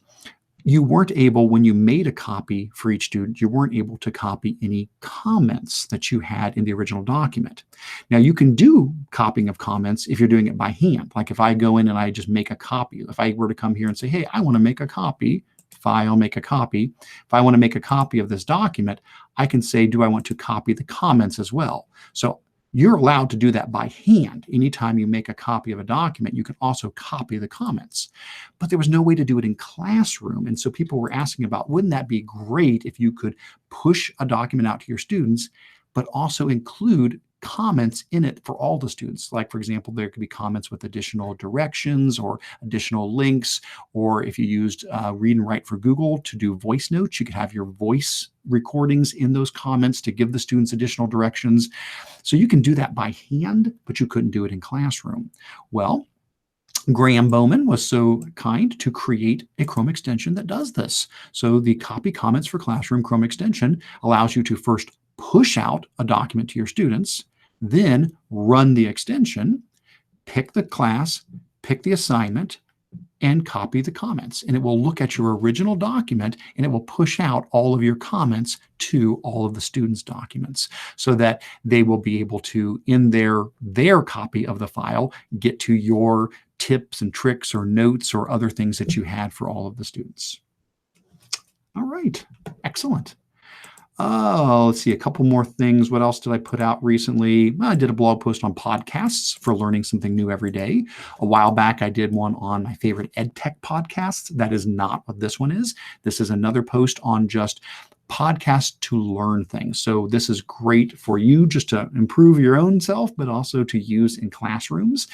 you weren't able, when you made a copy for each student, you weren't able to copy any comments that you had in the original document. Now, you can do copying of comments if you're doing it by hand. Like if I go in and I just make a copy, if I were to come here and say, hey, I want to make a copy, file, make a copy. If I want to make a copy of this document, I can say, do I want to copy the comments as well? So you're allowed to do that by hand. Anytime you make a copy of a document, you can also copy the comments. But there was no way to do it in Classroom. And so people were asking about, wouldn't that be great if you could push a document out to your students, but also include comments in it for all the students? Like, for example, there could be comments with additional directions or additional links, or if you used Read and Write for Google to do voice notes, you could have your voice recordings in those comments to give the students additional directions. So you can do that by hand, but you couldn't do it in Classroom. Well, Graham Bowman was so kind to create a Chrome extension that does this. So the Copy Comments for Classroom Chrome extension allows you to first push out a document to your students, then run the extension, pick the class, pick the assignment, and copy the comments. And it will look at your original document and it will push out all of your comments to all of the students' documents so that they will be able to, in their copy of the file, get to your tips and tricks or notes or other things that you had for all of the students. All right, excellent. Let's see, a couple more things. What else did I put out recently? I did a blog post on podcasts for learning something new every day. A while back, I did one on my favorite EdTech podcasts. That is not what this one is. This is another post on just podcasts to learn things. So this is great for you just to improve your own self, but also to use in classrooms.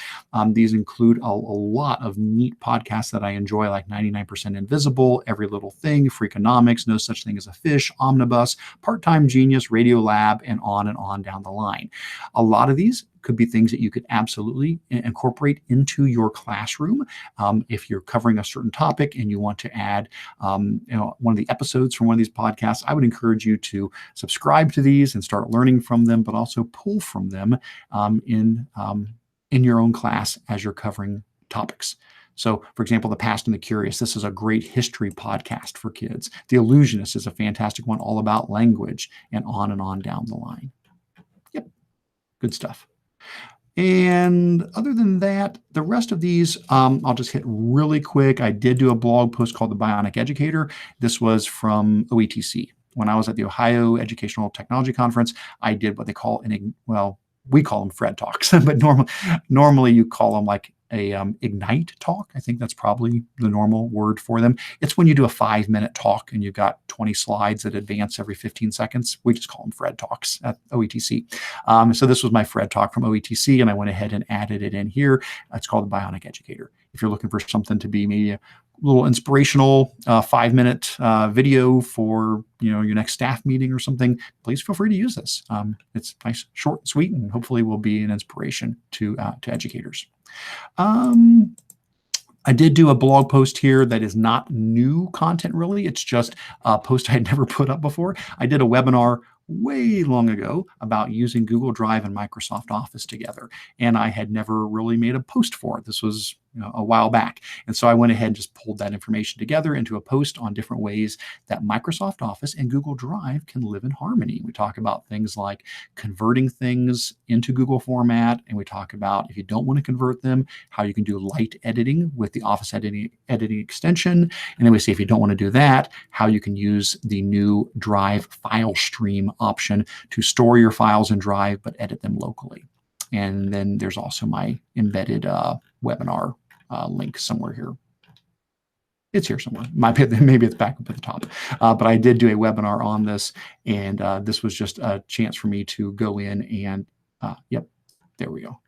These include a lot of neat podcasts that I enjoy, like 99% Invisible, Every Little Thing, Freakonomics, No Such Thing as a Fish, Omnibus, Part-Time Genius, Radio Lab, and on down the line. A lot of these could be things that you could absolutely incorporate into your classroom. If you're covering a certain topic and you want to add one of the episodes from one of these podcasts, I would encourage you to subscribe to these and start learning from them, but also pull from them in your own class as you're covering topics. So, for example, The Past and the Curious, this is a great history podcast for kids. The Illusionist is a fantastic one all about language, and on down the line. Yep. Good stuff. And other than that, the rest of these, I'll just hit really quick. I did do a blog post called the Bionic Educator. This was from OETC. When I was at the Ohio Educational Technology Conference, I did what they call well, we call them Fred Talks, but normally you call them like a Ignite talk. I think that's probably the normal word for them. It's when you do a 5-minute talk and you've got 20 slides that advance every 15 seconds. We just call them Fred Talks at OETC. So this was my Fred Talk from OETC, and I went ahead and added it in here. It's called the Bionic Educator. If you're looking for something to be maybe a little inspirational 5-minute video for your next staff meeting or something, please feel free to use this. It's nice, short, and sweet, and hopefully will be an inspiration to educators. I did do a blog post here that is not new content, really. It's just a post I had never put up before. I did a webinar way long ago about using Google Drive and Microsoft Office together, and I had never really made a post for it. This was a while back, and so I went ahead and just pulled that information together into a post on different ways that Microsoft Office and Google Drive can live in harmony. We talk about things like converting things into Google format, and we talk about, if you don't want to convert them, how you can do light editing with the Office editing extension, and then we say if you don't want to do that, how you can use the new Drive file stream option to store your files in Drive but edit them locally. And then there's also my embedded webinar link somewhere here. It's here somewhere. Maybe it's back up at the top. But I did do a webinar on this, and this was just a chance for me to go in and, yep, there we go.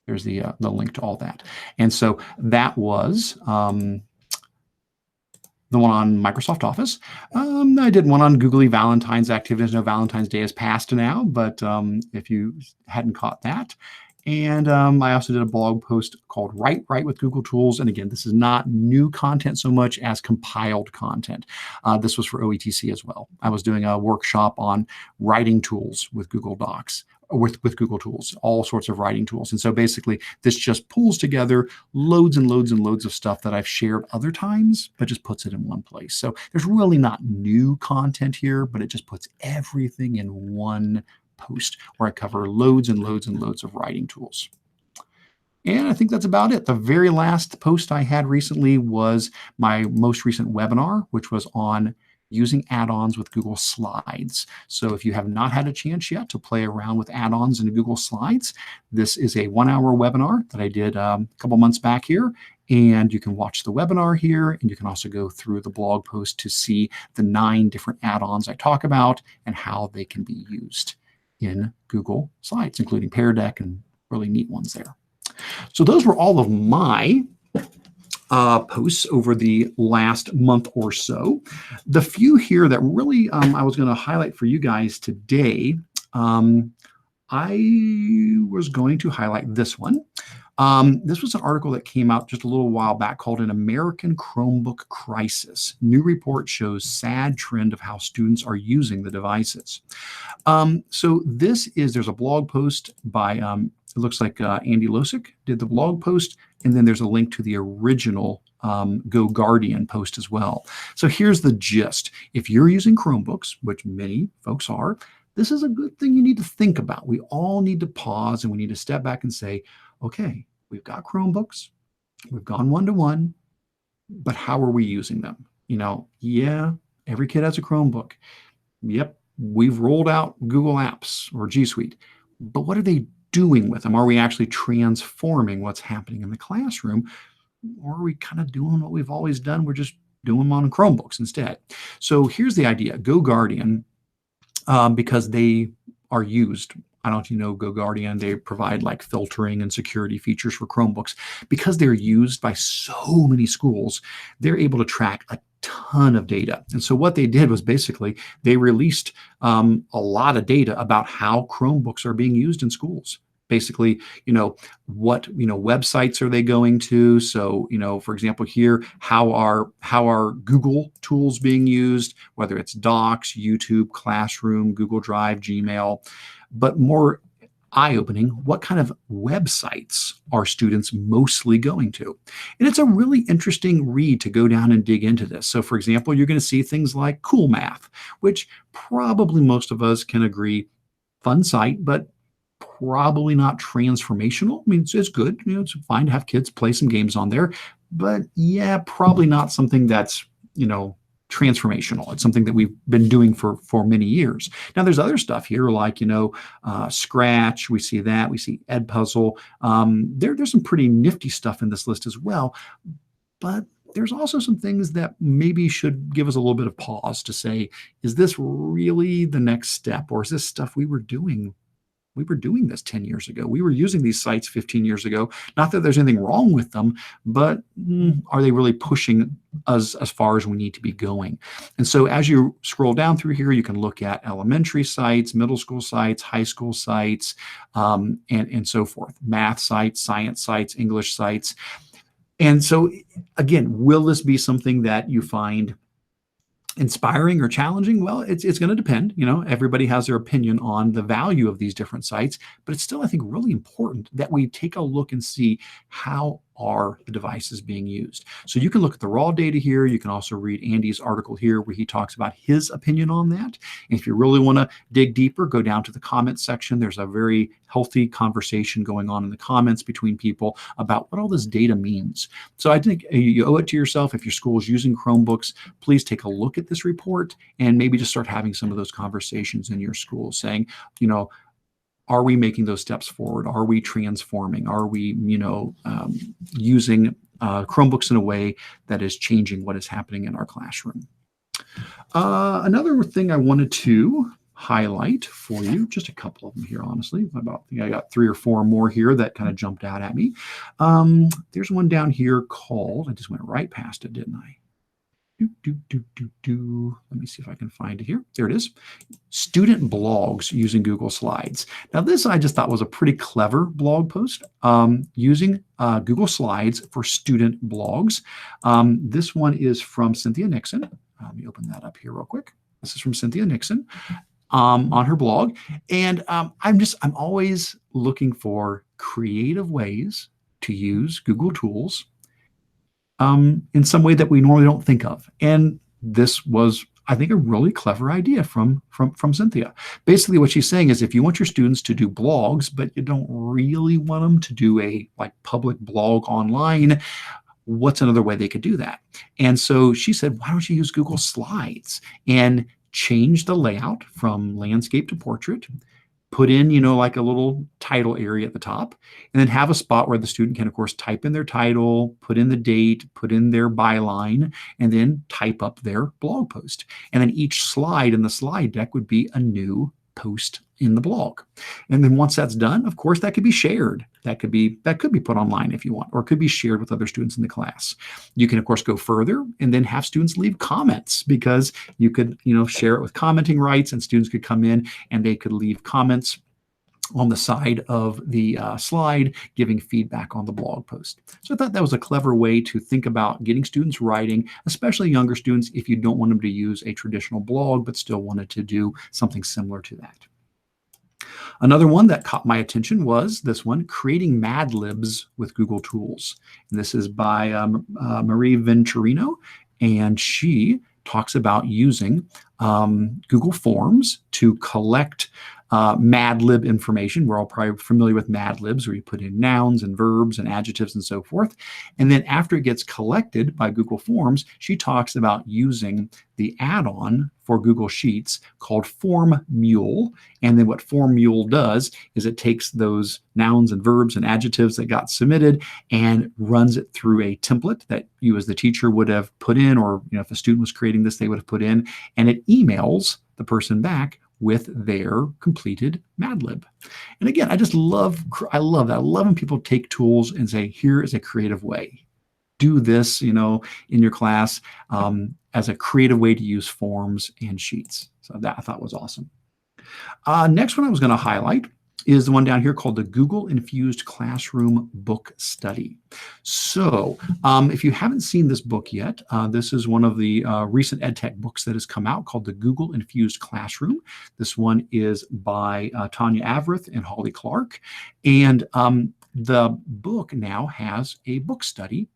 There's the link to all that. And so that was the one on Microsoft Office. I did one on Googley Valentine's activities. No, Valentine's Day has passed now, but if you hadn't caught that. And I also did a blog post called Write with Google Tools. And again, this is not new content so much as compiled content. This was for OETC as well. I was doing a workshop on writing tools with Google Docs, with Google Tools, all sorts of writing tools. And so basically this just pulls together loads and loads and loads of stuff that I've shared other times, but just puts it in one place. So there's really not new content here, but it just puts everything in one post where I cover loads and loads and loads of writing tools. And I think that's about it. The very last post I had recently was my most recent webinar, which was on using add-ons with Google Slides. So if you have not had a chance yet to play around with add-ons in Google Slides, this is a 1-hour webinar that I did a couple months back here. And you can watch the webinar here, and you can also go through the blog post to see the 9 different add-ons I talk about and how they can be used in Google Slides, including Pear Deck and really neat ones there. So those were all of my posts over the last month or so. The few here that really I was going to highlight for you guys today, I was going to highlight this one. This was an article that came out just a little while back called An American Chromebook Crisis. New report shows sad trend of how students are using the devices. So there's a blog post by, it looks like Andy Losick did the blog post, and then there's a link to the original Go Guardian post as well. So here's the gist. If you're using Chromebooks, which many folks are, this is a good thing you need to think about. We all need to pause and we need to step back and say, okay, we've got Chromebooks, we've gone one-to-one, but how are we using them? Yeah, every kid has a Chromebook. Yep, we've rolled out Google Apps or G Suite, but what are they doing with them? Are we actually transforming what's happening in the classroom? Or are we kind of doing what we've always done? We're just doing them on Chromebooks instead. So here's the idea. Go Guardian, because they are used, I don't know if you know Go Guardian, they provide like filtering and security features for Chromebooks. Because they're used by so many schools, they're able to track a ton of data. And so what they did was basically they released a lot of data about how Chromebooks are being used in schools. Basically, what websites are they going to? So, for example, here, how are Google tools being used, whether it's Docs, YouTube, Classroom, Google Drive, Gmail, but more eye-opening, what kind of websites are students mostly going to? And it's a really interesting read to go down and dig into this. So for example, you're going to see things like Cool Math, which probably most of us can agree, fun site, but probably not transformational. I mean, it's good. You know, it's fine to have kids play some games on there, but yeah, probably not something that's, you know, transformational. It's something that we've been doing for many years. Now, there's other stuff here like, you know, Scratch. We see that. We see Edpuzzle. There's some pretty nifty stuff in this list as well. But there's also some things that maybe should give us a little bit of pause to say, is this really the next step? Or is this stuff we were doing? We were doing this 10 years ago. We were using these sites 15 years ago. Not that there's anything wrong with them, but are they really pushing us as far as we need to be going? And so as you scroll down through here, you can look at elementary sites, middle school sites, high school sites, and so forth. Math sites, science sites, English sites. And so again, will this be something that you find inspiring or challenging? Well, it's going to depend. You know, everybody has their opinion on the value of these different sites, but it's still, I think, really important that we take a look and see how are the devices being used. So you can look at the raw data here. You can also read Andy's article here where he talks about his opinion on that. And if you really want to dig deeper, go down to the comments section. There's a very healthy conversation going on in the comments between people about what all this data means. So I think you owe it to yourself. If your school is using Chromebooks, please take a look at this report and maybe just start having some of those conversations in your school saying, you know, are we making those steps forward? Are we transforming? Are we, you know, using Chromebooks in a way that is changing what is happening in our classroom? Another thing I wanted to highlight for you, just a couple of them here, honestly. I think I got 3 or 4 more here that kind of jumped out at me. There's one down here called, I just went right past it, didn't I? Let me see if I can find it here. There it is. Student blogs using Google Slides. Now, this I just thought was a pretty clever blog post using Google Slides for student blogs. This one is from Cynthia Nixon. Let me open that up here real quick. This is from Cynthia Nixon on her blog. And I'm always looking for creative ways to use Google tools in some way that we normally don't think of. And this was, I think, a really clever idea from Cynthia. Basically, what she's saying is if you want your students to do blogs, but you don't really want them to do a public blog online, what's another way they could do that? And so she said, why don't you use Google Slides and change the layout from landscape to portrait, put in, you know, like a little title area at the top, and then have a spot where the student can, of course, type in their title, put in the date, put in their byline, and then type up their blog post. And then each slide in the slide deck would be a new post in the blog. And then once that's done, of course, that could be shared. That could be put online if you want, or it could be shared with other students in the class. You can, of course, go further and then have students leave comments, because you could, you know, share it with commenting rights, and students could come in and they could leave comments on the side of the slide, giving feedback on the blog post. So I thought that was a clever way to think about getting students writing, especially younger students, if you don't want them to use a traditional blog, but still wanted to do something similar to that. Another one that caught my attention was this one, creating Mad Libs with Google Tools. And this is by Marie Venturino, and she talks about using Google Forms to collect Mad Lib information. We're all probably familiar with Mad Libs, where you put in nouns and verbs and adjectives and so forth. And then after it gets collected by Google Forms, she talks about using the add-on for Google Sheets called Form Mule. And then what Form Mule does is it takes those nouns and verbs and adjectives that got submitted and runs it through a template that you as the teacher would have put in, or, you know, if a student was creating this, they would have put in, and it emails the person back with their completed Mad Lib. And again, I love that. I love when people take tools and say, here is a creative way. Do this, you know, in your class as a creative way to use forms and sheets. So that I thought was awesome. Next one I was going to highlight is the one down here called the Google Infused Classroom book study. So if you haven't seen this book yet, this is one of the recent EdTech books that has come out called the Google Infused Classroom. This one is by Tanya Avrith and Holly Clark. And The book now has a book study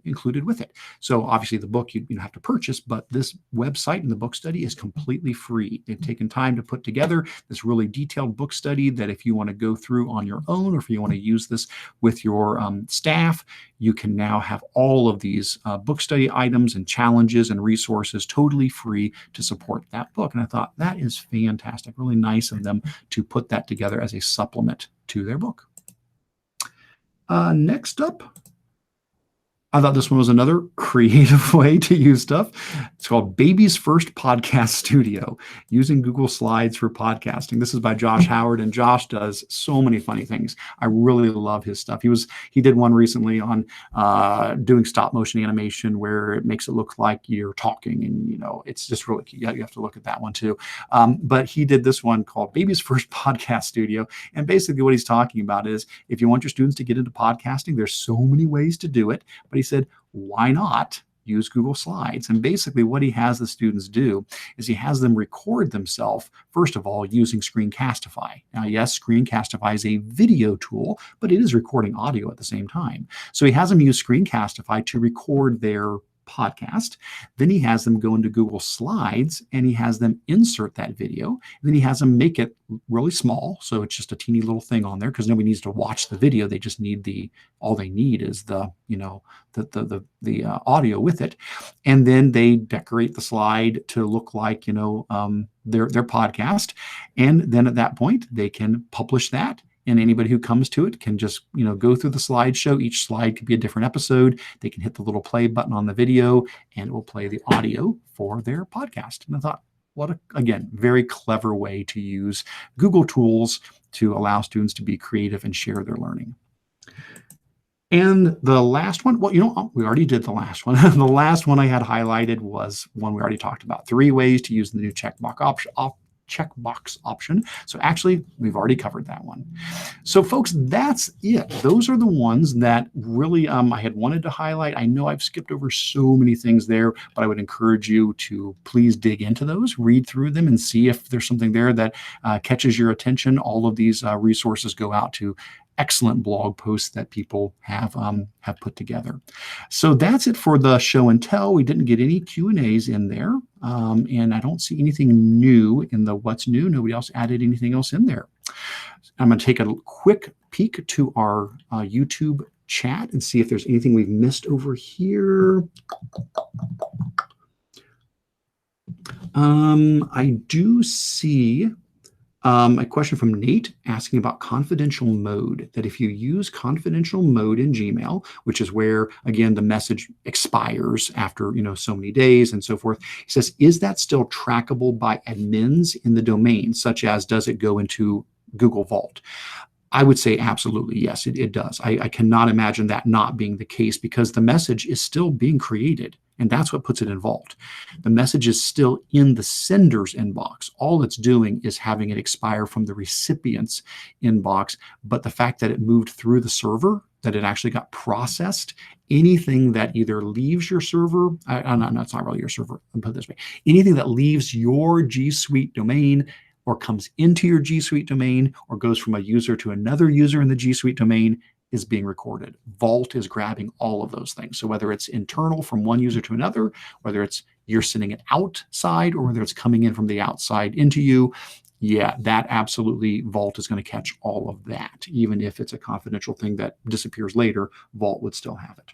included with it. So obviously the book you have to purchase, but this website and the book study is completely free. They've taken time to put together this really detailed book study that if you want to go through on your own, or if you want to use this with your staff, you can now have all of these book study items and challenges and resources totally free to support that book. And I thought that is fantastic, really nice of them to put that together as a supplement to their book. Next up, I thought this one was another creative way to use stuff. It's called Baby's First Podcast Studio, using Google Slides for podcasting. This is by Josh Howard, and Josh does so many funny things. I really love his stuff. He did one recently on doing stop motion animation where it makes it look like you're talking, and it's just really cute. You have to look at that one too. But he did this one called Baby's First Podcast Studio, and basically what he's talking about is if you want your students to get into podcasting, there's so many ways to do it, but he said, why not use Google Slides? And basically what he has the students do is he has them record themselves, first of all, using Screencastify. Now, yes, Screencastify is a video tool, but it is recording audio at the same time. So he has them use Screencastify to record their podcast. Then he has them go into Google Slides and he has them insert that video. And then he has them make it really small, so it's just a teeny little thing on there because nobody needs to watch the video. They just need all they need is the audio with it. And then they decorate the slide to look like their podcast. And then at that point they can publish that. And anybody who comes to it can just, go through the slideshow. Each slide could be a different episode. They can hit the little play button on the video and it will play the audio for their podcast. And I thought, again, very clever way to use Google tools to allow students to be creative and share their learning. And the last one, we already did the last one. The last one I had highlighted was one we already talked about. 3 ways to use the new checkbox option. So actually, we've already covered that one. So folks, that's it. Those are the ones that really I had wanted to highlight. I know I've skipped over so many things there, but I would encourage you to please dig into those, read through them, and see if there's something there that catches your attention. All of these resources go out to excellent blog posts that people have put together. So that's it for the show and tell. We didn't get any Q&As in there, and I don't see anything new in the what's new. Nobody else added anything else in there. I'm going to take a quick peek to our YouTube chat and see if there's anything we've missed over here. I do see a question from Nate asking about confidential mode, that if you use confidential mode in Gmail, which is where, again, the message expires after, so many days and so forth, he says, is that still trackable by admins in the domain, such as does it go into Google Vault? I would say absolutely yes, it does. I cannot imagine that not being the case because the message is still being created. And that's what puts it in Vault. The message is still in the sender's inbox. All it's doing is having it expire from the recipient's inbox. But the fact that it moved through the server, that it actually got processed, anything that either leaves your server, no, it's not really your server, I'll put it this way, anything that leaves your G Suite domain or comes into your G Suite domain or goes from a user to another user in the G Suite domain is being recorded. Vault is grabbing all of those things. So whether it's internal from one user to another, whether it's you're sending it outside or whether it's coming in from the outside into you, yeah, that absolutely Vault is going to catch all of that. Even if it's a confidential thing that disappears later, Vault would still have it.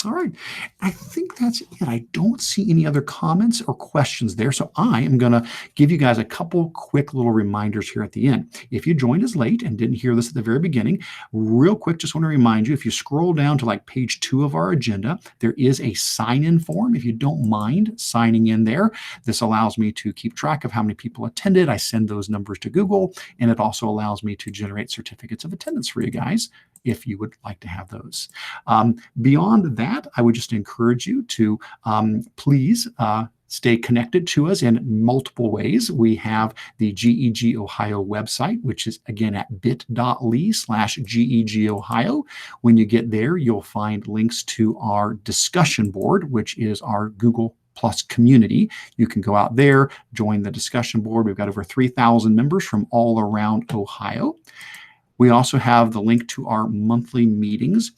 All right, I think that's it. I don't see any other comments or questions there. So I am going to give you guys a couple quick little reminders here at the end. If you joined us late and didn't hear this at the very beginning, real quick, just want to remind you, if you scroll down to like page 2 of our agenda, there is a sign-in form. If you don't mind signing in there, this allows me to keep track of how many people attended. I send those numbers to Google, and it also allows me to generate certificates of attendance for you guys if you would like to have those. Beyond that, I would just encourage you to please stay connected to us in multiple ways. We have the GEG Ohio website, which is again at bit.ly/GEG Ohio. When you get there, you'll find links to our discussion board, which is our Google Plus community. You can go out there, join the discussion board. We've got over 3,000 members from all around Ohio. We also have the link to our monthly meetings.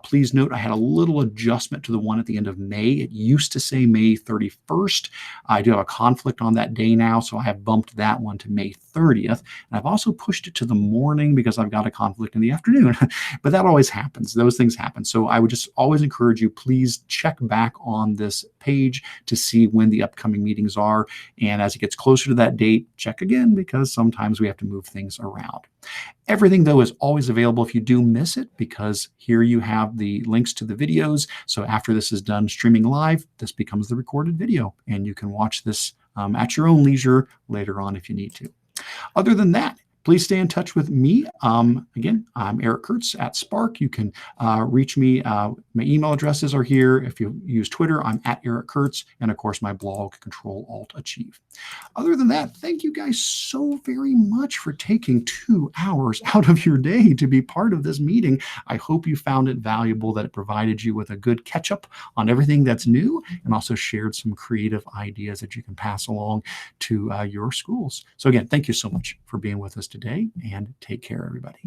Please note I had a little adjustment to the one at the end of May. It used to say May 31st. I do have a conflict on that day now, so I have bumped that one to May 30th. And I've also pushed it to the morning because I've got a conflict in the afternoon. But that always happens. Those things happen. So I would just always encourage you, please check back on this page to see when the upcoming meetings are. And as it gets closer to that date, check again, because sometimes we have to move things around. Everything, though, is always available if you do miss it, because here you have the links to the videos. So after this is done streaming live, this becomes the recorded video, and you can watch this at your own leisure later on if you need to. Other than that, please stay in touch with me. Again, I'm Eric Curts at Spark. You can reach me. My email addresses are here. If you use Twitter, I'm at Eric Curts. And of course, my blog, Control-Alt-Achieve. Other than that, thank you guys so very much for taking 2 hours out of your day to be part of this meeting. I hope you found it valuable, that it provided you with a good catch up on everything that's new, and also shared some creative ideas that you can pass along to your schools. So again, thank you so much for being with us today, and take care, everybody.